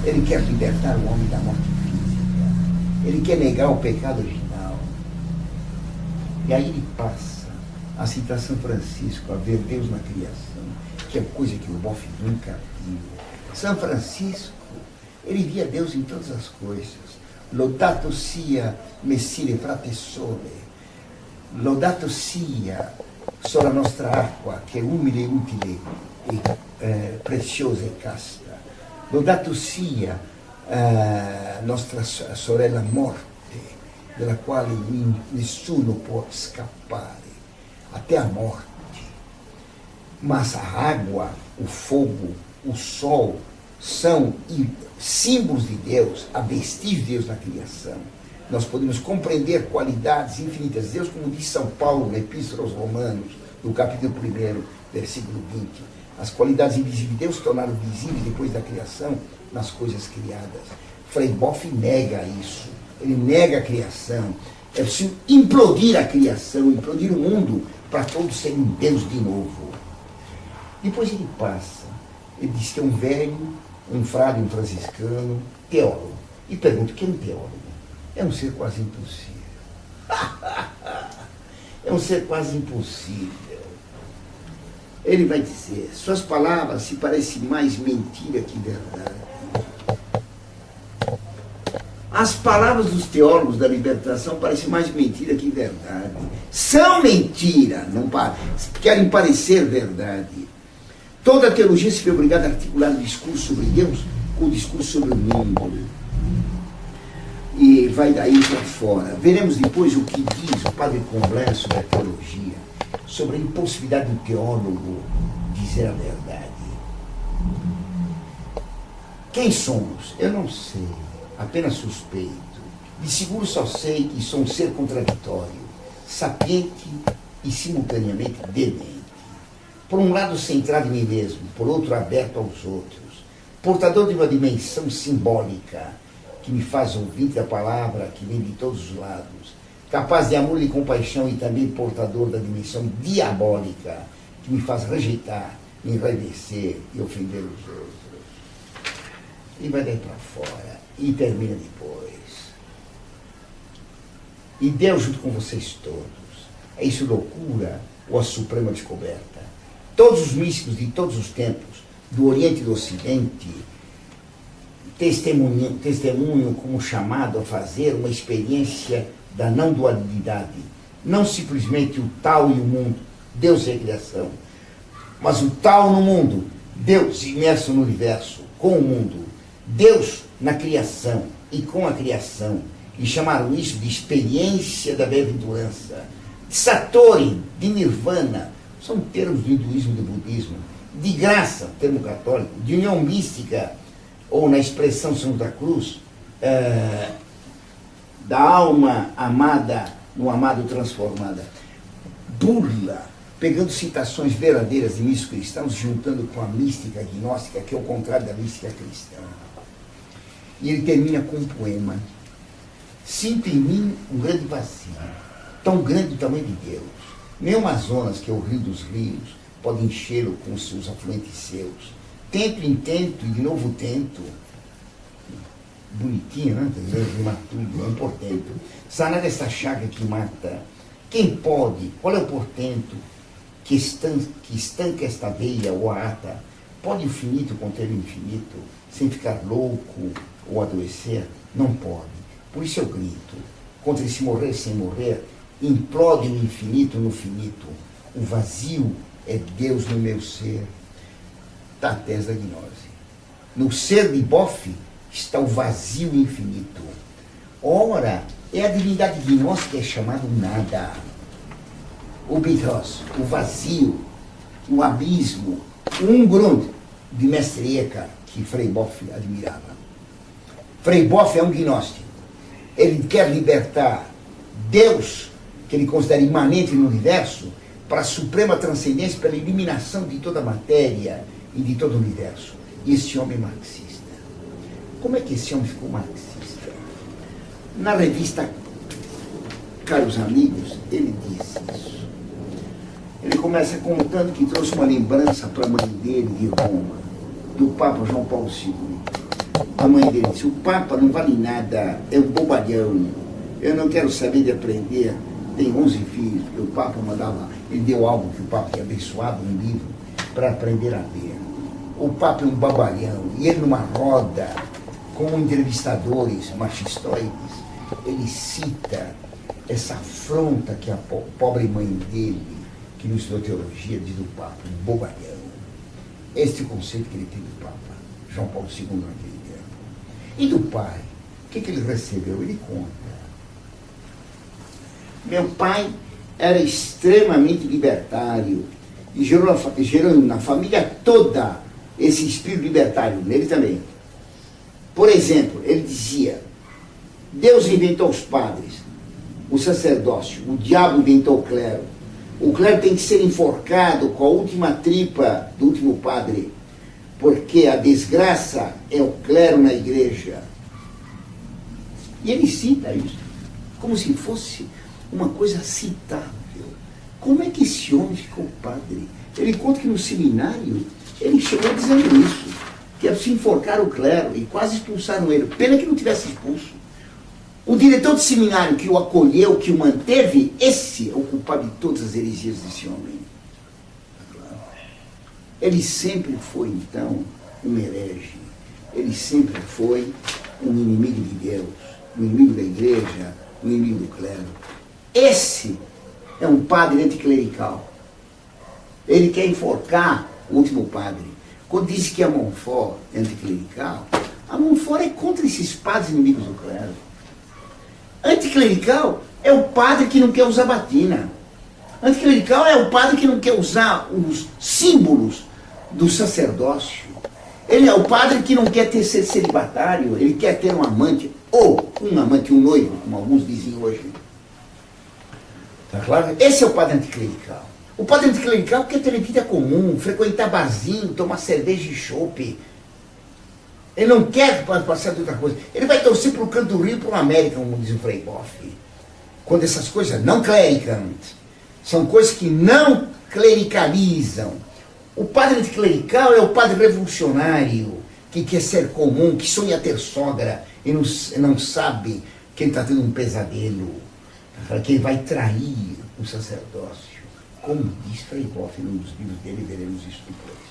Ele quer libertar o homem da morte física. Ele quer negar o pecado original. E aí ele passa a citar São Francisco, a ver Deus na criação, que é coisa que o Boff nunca viu. São Francisco, ele via Deus em todas as coisas. Lodato sia Messire frate sole. Lodato sia sola nostra acqua, che è umile, utile e preziosa e casta. Lodato sia nostra sorella morte, della quale nessuno può scappare, até a morte. Mas a água, o fogo, o sol são símbolos de Deus, a vestígio de Deus na criação. Nós podemos compreender qualidades infinitas de Deus, como diz São Paulo na Epístola aos Romanos, no capítulo 1, versículo 20. As qualidades invisíveis de Deus se tornaram visíveis depois da criação nas coisas criadas. Frei Boff nega isso. Ele nega a criação. É preciso implodir a criação, implodir o mundo, para todos serem Deus de novo. Depois ele passa. Ele diz que é um velho, um frade, um franciscano, teólogo. E pergunta, o que é um teólogo? É um ser quase impossível. É um ser quase impossível. Ele vai dizer, suas palavras se parecem mais mentira que verdade. As palavras dos teólogos da libertação parecem mais mentira que verdade. São mentira, não querem parecer verdade. Toda a teologia se vê obrigada a articular o discurso sobre Deus com o discurso sobre o mundo. E vai daí para fora. Veremos depois o que diz o padre Comblan sobre a teologia, sobre a impossibilidade do teólogo dizer a verdade. Quem somos? Eu não sei, apenas suspeito. De seguro só sei que sou um ser contraditório, sapiente e simultaneamente demente. Por um lado centrado em mim mesmo, por outro aberto aos outros, portador de uma dimensão simbólica que me faz ouvir da palavra que vem de todos os lados, capaz de amor e compaixão e também portador da dimensão diabólica que me faz rejeitar, enraivecer e ofender os outros. E vai daí para fora, e termina depois. E Deus junto com vocês todos. É isso loucura ou a suprema descoberta? Todos os místicos de todos os tempos, do Oriente e do Ocidente, testemunham como chamado a fazer uma experiência da não dualidade. Não simplesmente o tal e o mundo, Deus é a criação, mas o tal no mundo, Deus imerso no universo, com o mundo, Deus na criação e com a criação, e chamaram isso de experiência da bem-aventurança, de Satori, de Nirvana, são termos do hinduísmo e do budismo, de graça, termo católico, de união mística, ou na expressão São da Cruz, da alma amada no amado transformada. Burla, pegando citações verdadeiras de místicos cristãos, juntando com a mística agnóstica, que é o contrário da mística cristã. E ele termina com um poema. Sinto em mim um grande vazio, tão grande do tamanho de Deus. Nem o Amazonas, que é o rio dos rios, pode enchê-lo com os seus afluentes seus. Tento, intento, e de novo tento. Bonitinho, né? Rima tudo, é um portento. Sanar essa chaga que mata. Quem pode? Qual é o portento que estanca esta veia ou a ata? Pode o infinito conter o infinito, sem ficar louco ou adoecer? Não pode. Por isso eu grito, contra esse morrer sem morrer, implode o infinito no finito. O vazio é Deus no meu ser. Está a tese da gnose. No ser de Boff está o vazio infinito. Ora, é a divindade gnóstica que é chamado nada. O Bitos, o vazio, o abismo, um grund de Mestre Eckhart, que Frei Boff admirava. Frei Boff é um gnóstico. Ele quer libertar Deus, que ele considera imanente no universo, para a suprema transcendência, pela eliminação de toda a matéria e de todo o universo. E esse homem é marxista. Como é que esse homem ficou marxista? Na revista Caros Amigos, ele disse isso. Ele começa contando que trouxe uma lembrança para a mãe dele de Roma, do Papa João Paulo II. A mãe dele disse: o Papa não vale nada, é um bobalhão, eu não quero saber de aprender. Tem 11 filhos, porque o Papa mandava, ele deu algo que o Papa tinha abençoado, um livro, para aprender a ler. O Papa é um babalhão, e ele numa roda, com entrevistadores machistóides, ele cita essa afronta que a pobre mãe dele, que não estudou teologia, diz do Papa, um bobalhão. Este é o conceito que ele tem do Papa João Paulo II naquele tempo. E do pai, o que ele recebeu? Ele conta. Meu pai era extremamente libertário e gerou na família toda esse espírito libertário, nele também. Por exemplo, ele dizia: Deus inventou os padres, o sacerdócio, o diabo inventou o clero. O clero tem que ser enforcado com a última tripa do último padre, porque a desgraça é o clero na igreja. E ele cita isso, como se fosse uma coisa citável. Como é que esse homem ficou padre? Ele conta que no seminário ele chegou dizendo isso, que é preciso enforcar o clero, e quase expulsaram ele. Pena que não tivesse expulso. O diretor do seminário que o acolheu, que o manteve, esse é o culpado de todas as heresias desse homem. Ele sempre foi, então, um herege. Ele sempre foi um inimigo de Deus, um inimigo da igreja, um inimigo do clero. Esse é um padre anticlerical. Ele quer enforcar o último padre. Quando diz que a Montfort é anticlerical, a Montfort é contra esses padres inimigos do clero. Anticlerical é o padre que não quer usar batina. Anticlerical é o padre que não quer usar os símbolos do sacerdócio. Ele é o padre que não quer ser celibatário, ele quer ter um amante, ou um amante, um noivo, como alguns dizem hoje. Tá claro? Esse é o padre anticlerical. O padre anticlerical quer ter vida comum, frequentar barzinho, tomar cerveja e chope. Ele não quer passar de outra coisa. Ele vai torcer para o canto do Rio e para o América, como diz o Frei Boff. Quando essas coisas não clericam, são coisas que não clericalizam. O padre anticlerical é o padre revolucionário, que quer ser comum, que sonha ter sogra e não sabe que ele está tendo um pesadelo, que ele vai trair o sacerdócio. Como diz Frei Boff num dos livros dele, veremos isso depois.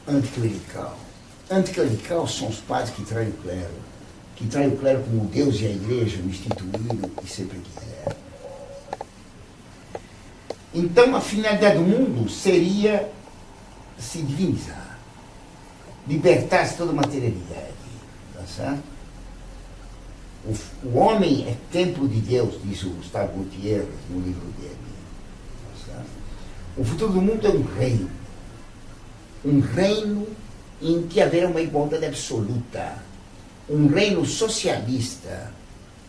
Anticlerical. Anticlerical são os padres que traem o clero. Que traem o clero como Deus e a igreja o instituíram e sempre quiseram. Então a finalidade do mundo seria se divinizar. Libertar-se toda a materialidade. Tá certo? O homem é templo de Deus, diz o Gustavo Gutierrez no livro dele. Tá certo? O futuro do mundo é um reino. Um reino em que haverá uma igualdade absoluta, um reino socialista,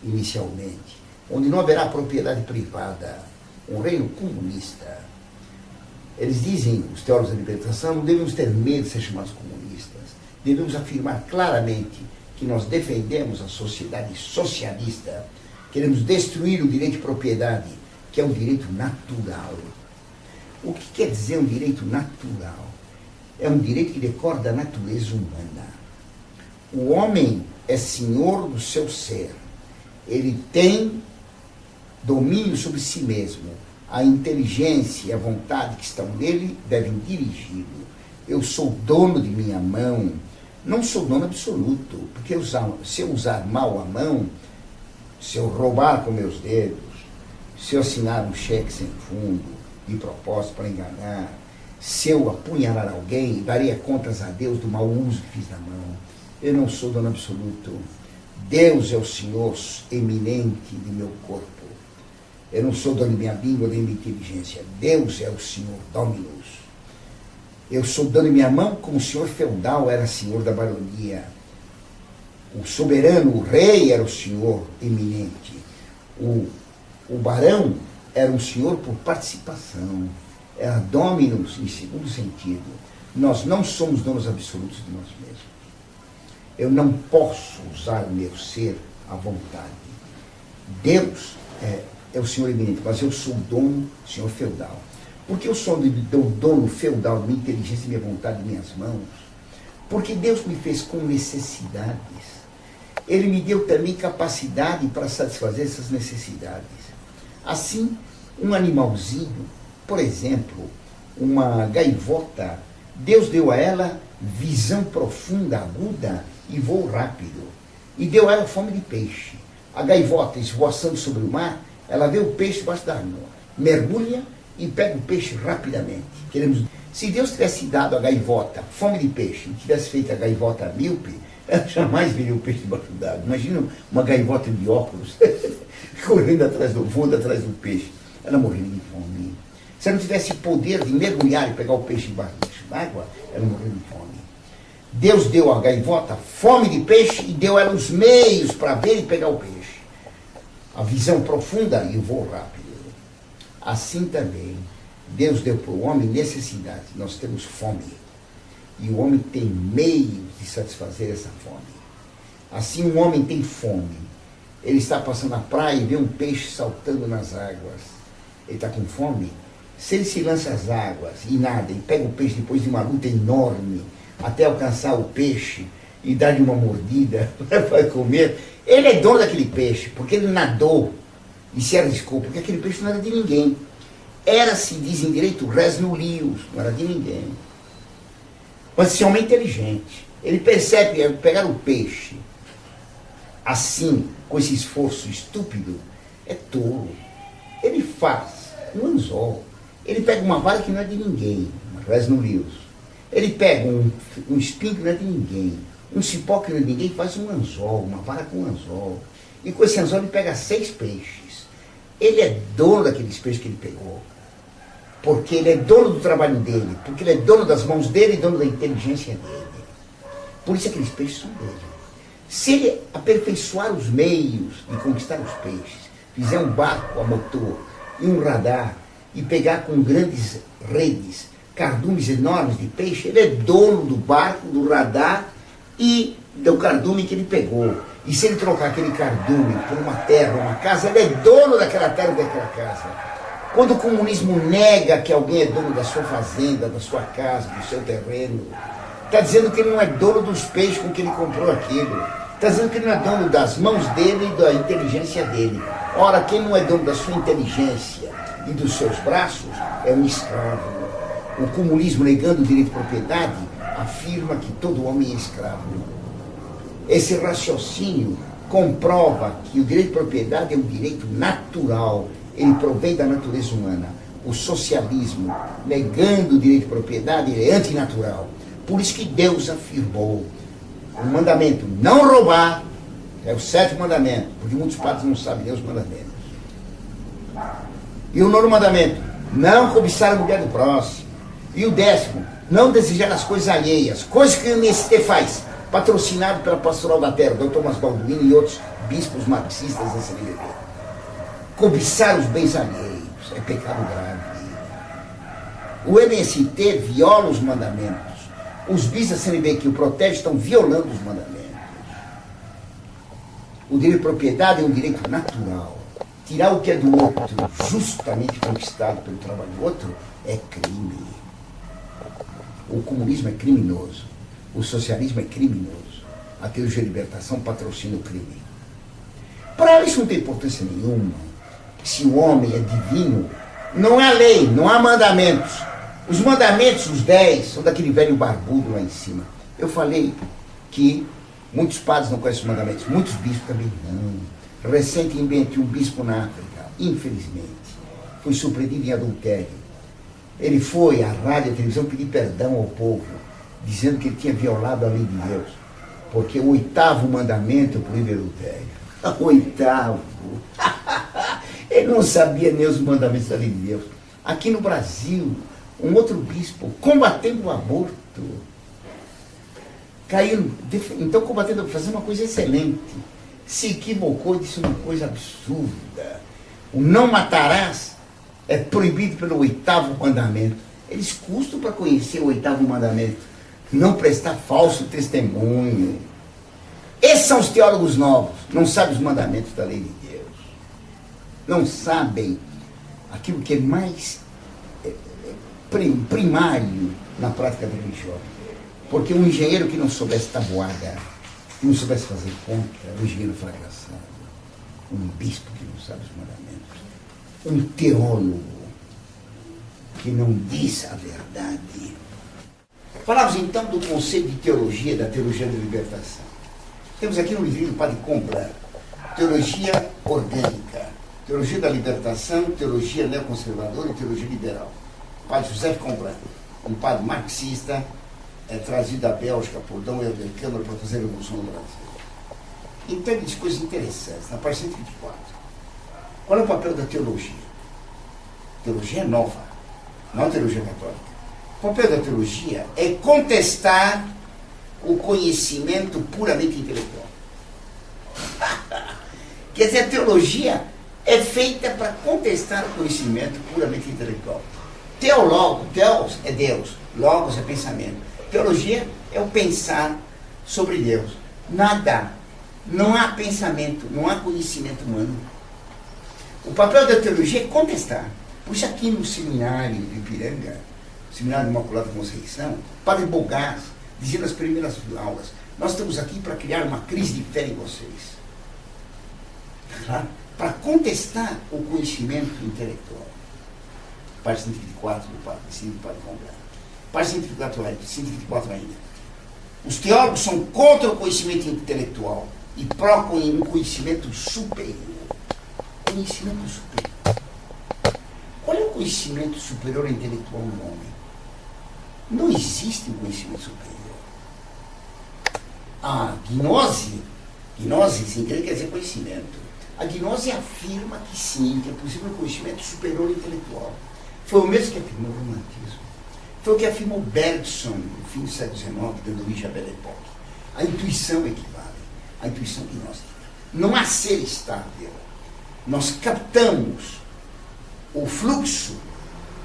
inicialmente, onde não haverá propriedade privada, um reino comunista. Eles dizem, os teólogos da libertação, não devemos ter medo de ser chamados comunistas, devemos afirmar claramente que nós defendemos a sociedade socialista, queremos destruir o direito de propriedade, que é um direito natural. O que quer dizer um direito natural? É um direito que decorre da natureza humana. O homem é senhor do seu ser. Ele tem domínio sobre si mesmo. A inteligência e a vontade que estão nele devem dirigi-lo. Eu sou dono de minha mão. Não sou dono absoluto, porque se eu usar mal a mão, se eu roubar com meus dedos, se eu assinar um cheque sem fundo, de propósito para enganar, se eu apunhalar alguém, daria contas a Deus do mau uso que fiz da mão. Eu não sou dono absoluto. Deus é o Senhor eminente de meu corpo. Eu não sou dono de minha língua nem de minha inteligência. Deus é o Senhor Dominus. Eu sou dono de minha mão como o senhor feudal era senhor da baronia. O soberano, o rei, era o senhor eminente. O barão era um senhor por participação. Era dominus em segundo sentido. Nós não somos donos absolutos de nós mesmos. Eu não posso usar o meu ser à vontade. Deus é o senhor eminente, mas eu sou o dono, senhor feudal. Porque eu sou o dono feudal de minha inteligência, de minha vontade, de minhas mãos. Porque Deus me fez com necessidades. Ele me deu também capacidade para satisfazer essas necessidades. Assim, um animalzinho, por exemplo, uma gaivota, Deus deu a ela visão profunda, aguda e voo rápido. E deu a ela fome de peixe. A gaivota, esvoaçando sobre o mar, ela vê o peixe debaixo da água, mergulha e pega o peixe rapidamente. Se Deus tivesse dado a gaivota fome de peixe e tivesse feito a gaivota míope, ela jamais veria o peixe debaixo d'água. Imagina uma gaivota de óculos correndo atrás do fundo, atrás do peixe. Ela morreria de fome. Se ela não tivesse poder de mergulhar e pegar o peixe debaixo d'água, ela morreria de fome. Deus deu à gaivota fome de peixe e deu a ela os meios para ver e pegar o peixe. A visão profunda e o voo rápido. Assim também, Deus deu para o homem necessidade. Nós temos fome. E o homem tem meios de satisfazer essa fome. Assim, um homem tem fome. Ele está passando na praia e vê um peixe saltando nas águas. Ele está com fome. Se ele se lança às águas e nada, e pega o peixe depois de uma luta enorme, até alcançar o peixe e dar-lhe uma mordida para comer, ele é dono daquele peixe, porque ele nadou e se arriscou, porque aquele peixe não era de ninguém. Era, se diz em direito, res nullius, não era de ninguém. Mas esse homem é inteligente. Ele percebe que pegar o peixe assim, com esse esforço estúpido, é tolo. Ele faz um anzol. Ele pega uma vara que não é de ninguém, res nullius. Ele pega um espinho que não é de ninguém, um cipó que não é de ninguém, faz um anzol, uma vara com um anzol. E com esse anzol ele pega 6 peixes. Ele é dono daqueles peixes que ele pegou. porque ele é dono do trabalho dele, porque ele é dono das mãos dele e dono da inteligência dele. Por isso aqueles peixes são dele. Se ele aperfeiçoar os meios de conquistar os peixes, fizer um barco a motor e um radar, e pegar com grandes redes, cardumes enormes de peixe, ele é dono do barco, do radar e do cardume que ele pegou. E se ele trocar aquele cardume por uma terra, uma casa, ele é dono daquela terra e daquela casa. Quando o comunismo nega que alguém é dono da sua fazenda, da sua casa, do seu terreno, está dizendo que ele não é dono dos peixes com que ele comprou aquilo. Está dizendo que ele não é dono das mãos dele e da inteligência dele. Ora, quem não é dono da sua inteligência e dos seus braços é um escravo. O comunismo, negando o direito de propriedade, afirma que todo homem é escravo. Esse raciocínio comprova que o direito de propriedade é um direito natural, ele provém da natureza humana. O socialismo, negando o direito de propriedade, ele é antinatural. Por isso que Deus afirmou o mandamento não roubar, é o 7º mandamento, porque muitos padres não sabem nem os mandamentos. E o 9º mandamento, não cobiçar a mulher do próximo. E o 10º, não desejar as coisas alheias, coisas que o MST faz, patrocinado pela Pastoral da Terra, Dr. Thomas Balduino e outros bispos marxistas da CNBB. Cobiçar os bens alheios é pecado grave. O MST viola os mandamentos. Os bispos da CNBB que o protegem estão violando os mandamentos. O direito de propriedade é um direito natural. Tirar o que é do outro, justamente conquistado pelo trabalho do outro, é crime. O comunismo é criminoso. O socialismo é criminoso. A teologia da libertação patrocina o crime. Para ela isso não tem importância nenhuma. Se o homem é divino, não há lei, não há mandamentos. Os mandamentos, os 10, são daquele velho barbudo lá em cima. Eu falei que muitos padres não conhecem os mandamentos, muitos bispos também não. Recentemente, um bispo na África, infelizmente, foi surpreendido em adultério. Ele foi à rádio e à televisão pedir perdão ao povo, dizendo que ele tinha violado a lei de Deus, porque o 8º mandamento proíbe adultério. O 8º. Ele não sabia nem os mandamentos da lei de Deus. Aqui no Brasil, um outro bispo, combatendo o aborto, caiu, então combatendo, fazendo uma coisa excelente, se equivocou e disse uma coisa absurda. O não matarás é proibido pelo 8º mandamento. Eles custam para conhecer o 8º mandamento. Não prestar falso testemunho. Esses são os teólogos novos. Não sabem os mandamentos da lei de Deus. Não sabem aquilo que é mais primário na prática religiosa. Porque um engenheiro que não soubesse tabuada, que não soubesse fazer conta, é um engenheiro fracassado. Um bispo que não sabe os mandamentos. Um teólogo que não diz a verdade. Falávamos então do conceito de teologia, da teologia da libertação. Temos aqui no livrinho do Padre Comblan, teologia orgânica, teologia da libertação, teologia neoconservadora e teologia liberal. O Padre José Comblan, um padre marxista, trazido da Bélgica por Dom Helder Câmara para fazer a Revolução no Brasil. Então ele diz coisas interessantes, na página 124. Qual é o papel da teologia? Teologia é nova, não a teologia católica. O papel da teologia é contestar o conhecimento puramente intelectual. Quer dizer, a teologia é feita para contestar o conhecimento puramente intelectual. Teólogo, Deus é Deus, logos é pensamento. Teologia é o pensar sobre Deus. Nada, não há pensamento, não há conhecimento humano. O papel da teologia é contestar. Por isso aqui no seminário de Ipiranga, Seminário de Imaculada Conceição, Padre Bogás, dizia nas primeiras aulas, nós estamos aqui para criar uma crise de fé em vocês. Tá? Para contestar o conhecimento intelectual. Página 124 do Padre Comblan. Página 124 ainda. Os teólogos são contra o conhecimento intelectual e procuram um conhecimento superior. Conhecimento superior. Qual é o conhecimento superior intelectual no homem? Não existe um conhecimento superior. A gnose sem querer quer dizer conhecimento. A gnose afirma que sim, que é possível um conhecimento superior intelectual. Foi o mesmo que afirmou o romantismo. Foi o que afirmou Bergson no fim do século XIX, dando origem à Belle Époque. A intuição equivale à intuição gnóstica. Não há ser estável. Nós captamos o fluxo,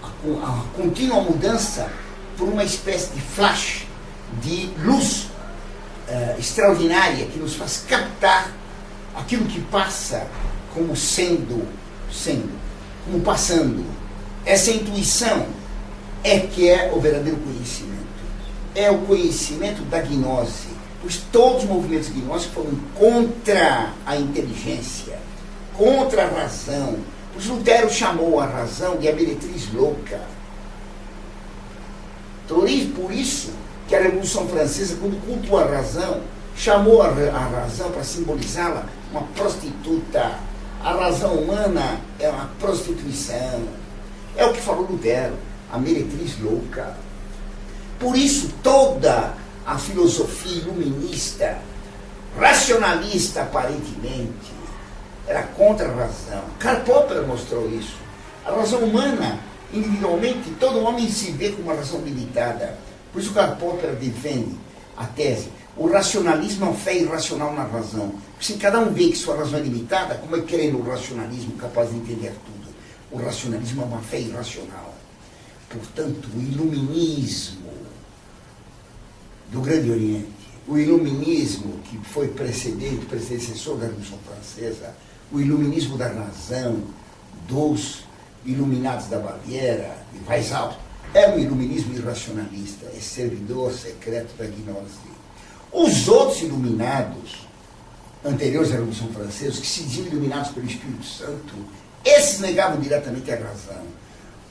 a contínua mudança, por uma espécie de flash de luz extraordinária que nos faz captar aquilo que passa como sendo, como passando. Essa intuição é que é o verdadeiro conhecimento. É o conhecimento da gnose. Pois todos os movimentos gnósticos foram contra a inteligência, contra a razão. Pois Lutero chamou a razão de a meretriz louca. Por isso que a Revolução Francesa, quando cultuou a razão, chamou a razão para simbolizá-la uma prostituta. A razão humana é uma prostituição. É o que falou Lutero, a meretriz louca. Por isso toda a filosofia iluminista, racionalista aparentemente, era contra a razão. Karl Popper mostrou isso. A razão humana, individualmente, todo homem se vê com uma razão limitada. Por isso Karl Popper defende a tese: o racionalismo é uma fé irracional na razão. Porque se cada um vê que sua razão é limitada, como é que crer no racionalismo capaz de entender tudo? O racionalismo é uma fé irracional. Portanto, o iluminismo do Grande Oriente, o iluminismo que foi predecessor da Revolução Francesa, o iluminismo da razão, dos iluminados da Baviera, de Weishaupt, é um iluminismo irracionalista, é servidor secreto da gnose. Os outros iluminados, anteriores à Revolução Francesa, que se diziam iluminados pelo Espírito Santo, esses negavam diretamente a razão.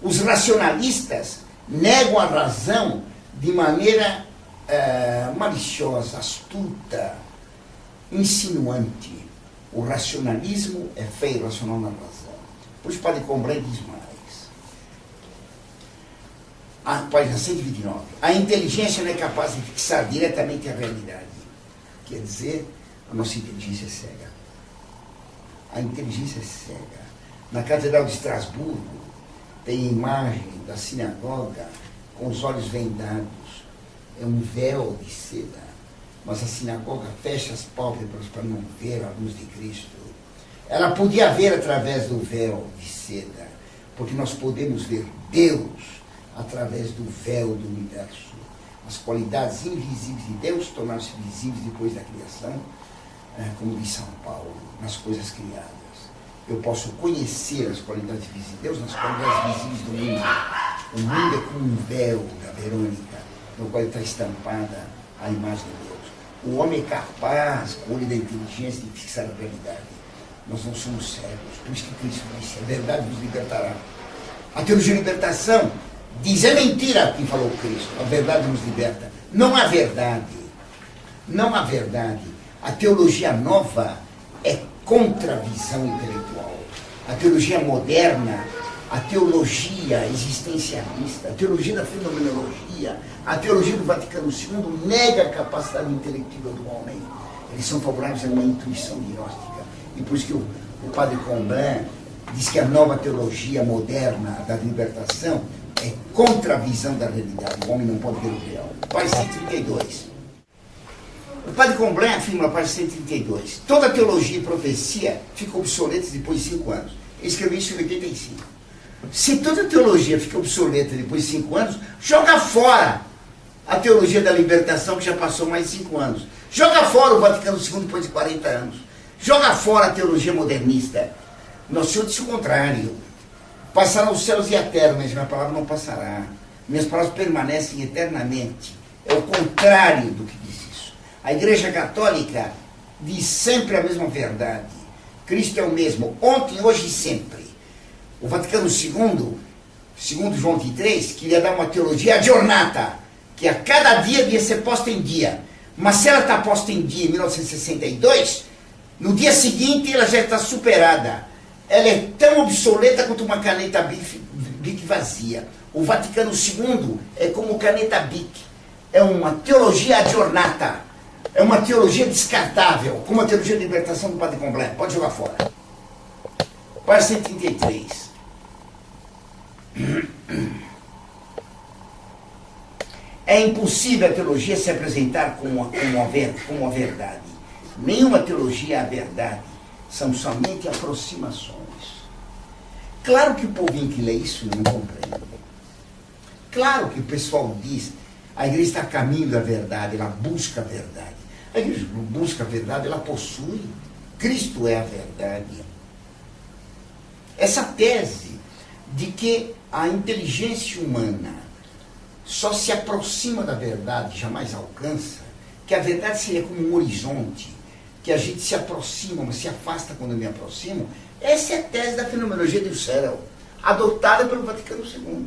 Os racionalistas negam a razão de maneira maliciosa, astuta, insinuante. O racionalismo é fé irracional na razão. Pois Padre Combray diz mais. A página 129. A inteligência não é capaz de fixar diretamente a realidade. Quer dizer, a nossa inteligência é cega. A inteligência é cega. Na Catedral de Estrasburgo tem a imagem da sinagoga com os olhos vendados. É um véu de seda, mas a sinagoga fecha as pálpebras para não ver a luz de Cristo. Ela podia ver através do véu de seda, porque nós podemos ver Deus através do véu do universo. As qualidades invisíveis de Deus tornaram-se visíveis depois da criação, como diz São Paulo, nas coisas criadas. Eu posso conhecer as qualidades visíveis de Deus nas qualidades visíveis do mundo. O mundo é como um véu da Verônica, no qual está estampada a imagem de Deus. O homem é capaz, com o olho da inteligência, de fixar a realidade. Nós não somos cegos. Por isso que Cristo disse: a verdade nos libertará. A teologia de libertação diz: é mentira quem falou Cristo. A verdade nos liberta. Não há verdade. Não há verdade. A teologia nova é contra a visão intelectual. A teologia moderna, a teologia existencialista, a teologia da fenomenologia, a teologia do Vaticano II nega a capacidade intelectiva do homem. Eles são favoráveis a uma intuição gnóstica. E por isso que o padre Combray diz que a nova teologia moderna da libertação é contra a visão da realidade. O homem não pode ver o real. Página 132. O padre Combray afirma na página 132: toda teologia e profecia ficam obsoletas depois de 5 anos. Ele escreveu isso em 85. Se toda teologia fica obsoleta depois de 5 anos, joga fora a teologia da libertação, que já passou mais de 5 anos. Joga fora o Vaticano II depois de 40 anos. Joga fora a teologia modernista. Nosso Senhor disse o contrário. Passarão os céus e a terra, mas minha palavra não passará. Minhas palavras permanecem eternamente. É o contrário do que diz isso. A Igreja Católica diz sempre a mesma verdade. Cristo é o mesmo, ontem, hoje e sempre. O Vaticano II, segundo João XXIII, queria dar uma teologia aggiornata, que a cada dia devia ser posta em dia. Mas se ela está posta em dia em 1962, no dia seguinte ela já está superada. Ela é tão obsoleta quanto uma caneta Bic vazia. O Vaticano II é como caneta Bic. É uma teologia aggiornata. É uma teologia descartável, como a teologia de libertação do Padre Combray. Pode jogar fora. Página 133. É impossível a teologia se apresentar como a verdade. Nenhuma teologia é a verdade. São somente aproximações. Claro que o povinho que lê isso não compreende. Claro que o pessoal diz, a igreja está a caminho da verdade, ela busca a verdade. A igreja busca a verdade, ela possui. Cristo é a verdade. Essa tese de que a inteligência humana só se aproxima da verdade, jamais alcança, que a verdade seria como um horizonte, que a gente se aproxima, mas se afasta quando eu me aproximo, essa é a tese da fenomenologia do céu, adotada pelo Vaticano II.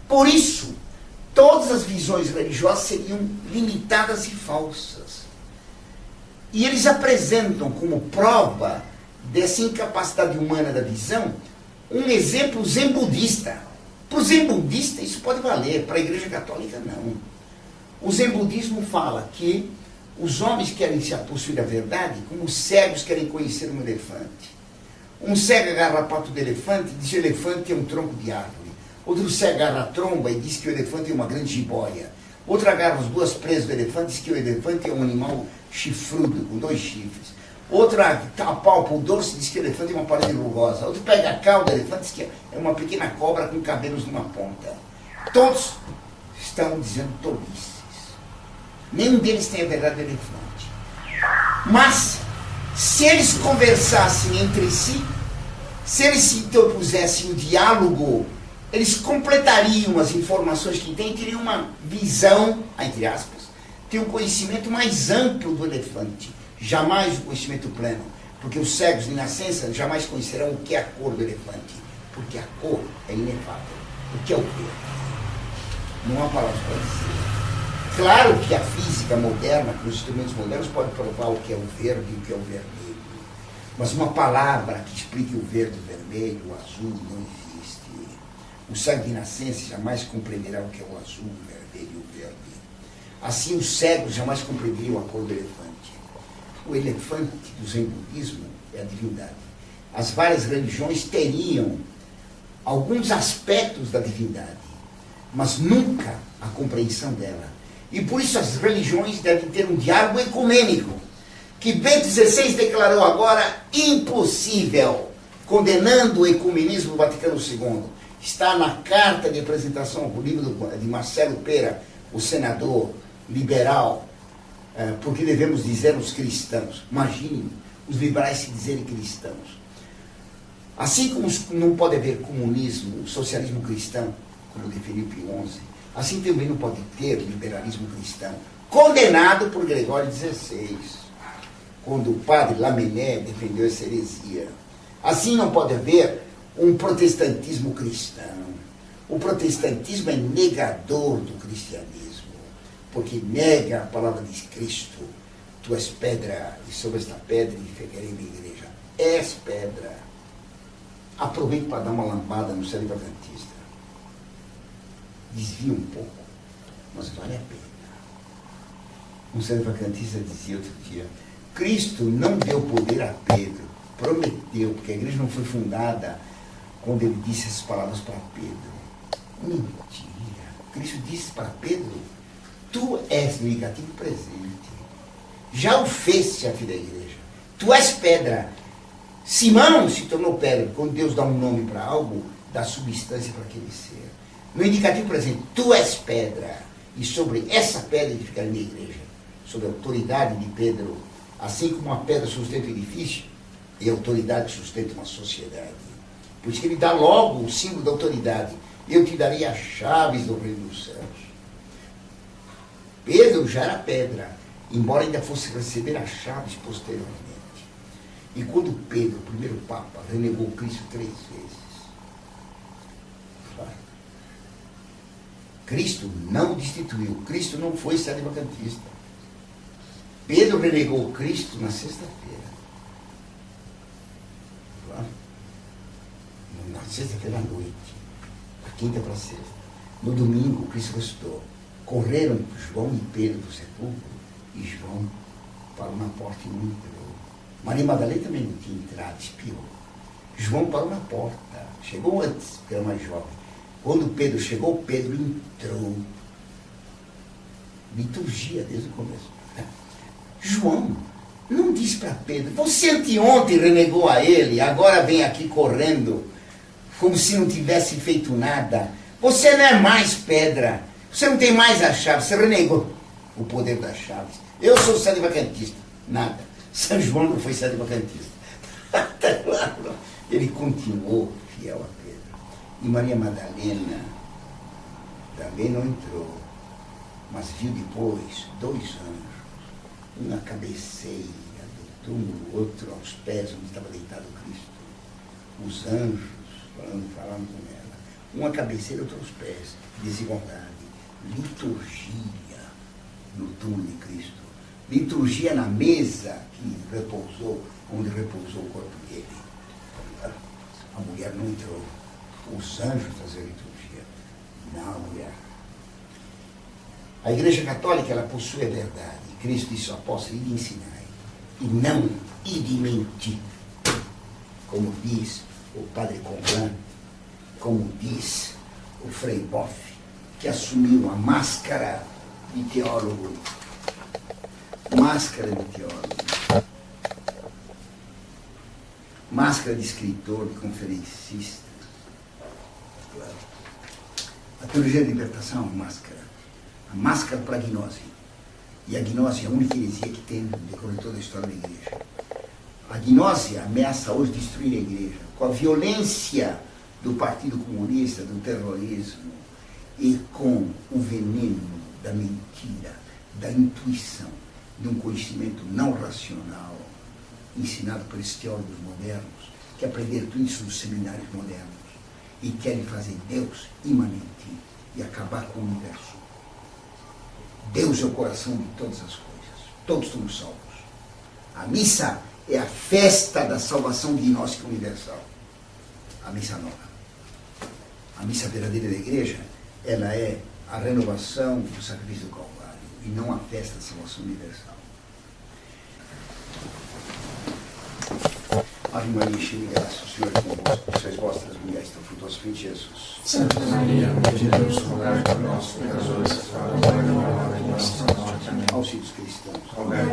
Por isso, todas as visões religiosas seriam limitadas e falsas. E eles apresentam como prova dessa incapacidade humana da visão um exemplo zen-budista. Para o zen-budista isso pode valer, para a Igreja Católica não. O zen-budismo fala que os homens querem se possuir a verdade como os cegos querem conhecer um elefante. Um cego agarra a pata do elefante e diz que o elefante é um tronco de árvore. Outro cego agarra a tromba e diz que o elefante é uma grande jiboia. Outro agarra as duas presas do elefante e diz que o elefante é um animal chifrudo, com 2 chifres. Outro apalpa o dorso e diz que o elefante é uma parede rugosa. Outro pega a cauda do elefante e diz que é uma pequena cobra com cabelos numa ponta. Todos estão dizendo tolices. Nenhum deles tem a verdade do elefante. Mas, se eles conversassem entre si, se eles se interpusessem um diálogo, eles completariam as informações que têm e teriam uma visão, entre aspas, teriam um conhecimento mais amplo do elefante. Jamais o conhecimento pleno, porque os cegos de nascença jamais conhecerão o que é a cor do elefante, porque a cor é inefável. O que é o verde? Não há palavras para dizer. Claro que a física moderna, que os instrumentos modernos podem provar o que é o verde e o que é o vermelho, mas uma palavra que explique o verde, o vermelho, o azul não existe. O cego de nascença jamais compreenderá o que é o azul, o vermelho e o verde. Assim os cegos jamais compreenderiam a cor do elefante. O elefante do zen-budismo é a divindade. As várias religiões teriam alguns aspectos da divindade, mas nunca a compreensão dela. E por isso as religiões devem ter um diálogo ecumênico, que Bento XVI declarou agora impossível, condenando o ecumenismo do Vaticano II. Está na carta de apresentação ao livro de Marcelo Pera, o senador liberal, porque devemos dizer os cristãos. Imaginem os liberais se dizerem cristãos. Assim como não pode haver comunismo, socialismo cristão, como definiu Pio XI, assim também não pode ter liberalismo cristão, condenado por Gregório XVI, quando o padre Lamennais defendeu essa heresia. Assim não pode haver um protestantismo cristão. O protestantismo é negador do cristianismo, porque nega a palavra de Cristo. Tu és pedra, e sobre esta pedra edificarei minha igreja. És pedra. Aproveito para dar uma lambada no cérebro adventista. Desvia um pouco, mas vale a pena. Um cérebro adventista dizia outro dia, Cristo não deu poder a Pedro, prometeu, porque a igreja não foi fundada quando ele disse essas palavras para Pedro. Mentira. Cristo disse para Pedro, tu és no negativo presente. Já o fez, a filha da igreja. Tu és pedra. Simão se tornou pedra. Quando Deus dá um nome para algo, dá substância para aquele ser. No indicativo presente, tu és pedra. E sobre essa pedra edificarei minha igreja. Sobre a autoridade de Pedro, assim como a pedra sustenta o edifício, e a autoridade sustenta uma sociedade. Por isso que ele dá logo o símbolo da autoridade. Eu te darei as chaves do reino dos céus. Pedro já era pedra, embora ainda fosse receber as chaves posteriormente. E quando Pedro, o primeiro Papa, renegou Cristo 3 vezes, Cristo não destituiu, Cristo não foi sedevacantista. Pedro renegou Cristo na sexta-feira. Na sexta-feira à noite, a quinta para a sexta. No domingo, Cristo ressuscitou. Correram João e Pedro do sepulcro, e João parou na porta e não entrou. Maria Madalena também não tinha entrado, espiou. João parou na porta, chegou antes, porque era mais jovem. Quando Pedro chegou, Pedro entrou. Liturgia desde o começo. João não diz para Pedro, você anteontem renegou a ele, agora vem aqui correndo, como se não tivesse feito nada. Você não é mais pedra, você não tem mais a chave, você renegou o poder das chaves. Eu sou sedevacantista. Nada. São João não foi sedevacantista. Ele continuou fiel a Pedro. E Maria Madalena também não entrou, mas viu depois 2 anjos, um na cabeceira do túmulo, outro aos pés onde estava deitado Cristo. Os anjos falando com ela. Um à cabeceira, outro aos pés. Desigualdade. Liturgia no túmulo de Cristo. Liturgia na mesa que repousou, onde repousou o corpo dele. A mulher não entrou. Os anjos faziam liturgia. Não a mulher. A Igreja Católica, ela possui a verdade. Cristo disse ao apóstolo, ide ensinai, e não ide mentir. Como diz o Padre Comblan, como diz o Frei Boff, que assumiu a máscara de teólogo. Máscara de teólogo. Máscara de escritor, de conferencista. Claro. A teologia da libertação é uma máscara. A máscara para a gnose. E a gnose é a única heresia que tem no decorrer de toda a história da igreja. A gnose ameaça hoje destruir a igreja. Com a violência do Partido Comunista, do terrorismo, e com o veneno da mentira, da intuição, de um conhecimento não racional, ensinado por esses teólogos modernos, que aprenderam tudo isso nos seminários modernos, e querem fazer Deus imanente e acabar com o universo. Deus é o coração de todas as coisas. Todos somos salvos. A missa é a festa da salvação gnóstica universal. A missa nova. A missa verdadeira da igreja, ela é a renovação do sacrifício do Calvário e não a festa da salvação universal. Ave Maria, cheia de graça, o Senhor é convosco. Sois vós das mulheres, tão frutuoso fruto de Jesus. Santa Maria, Mãe de Deus, rogai por nós, pecadores, agora e na hora de nossa morte. Amém. Aos filhos cristãos, rogai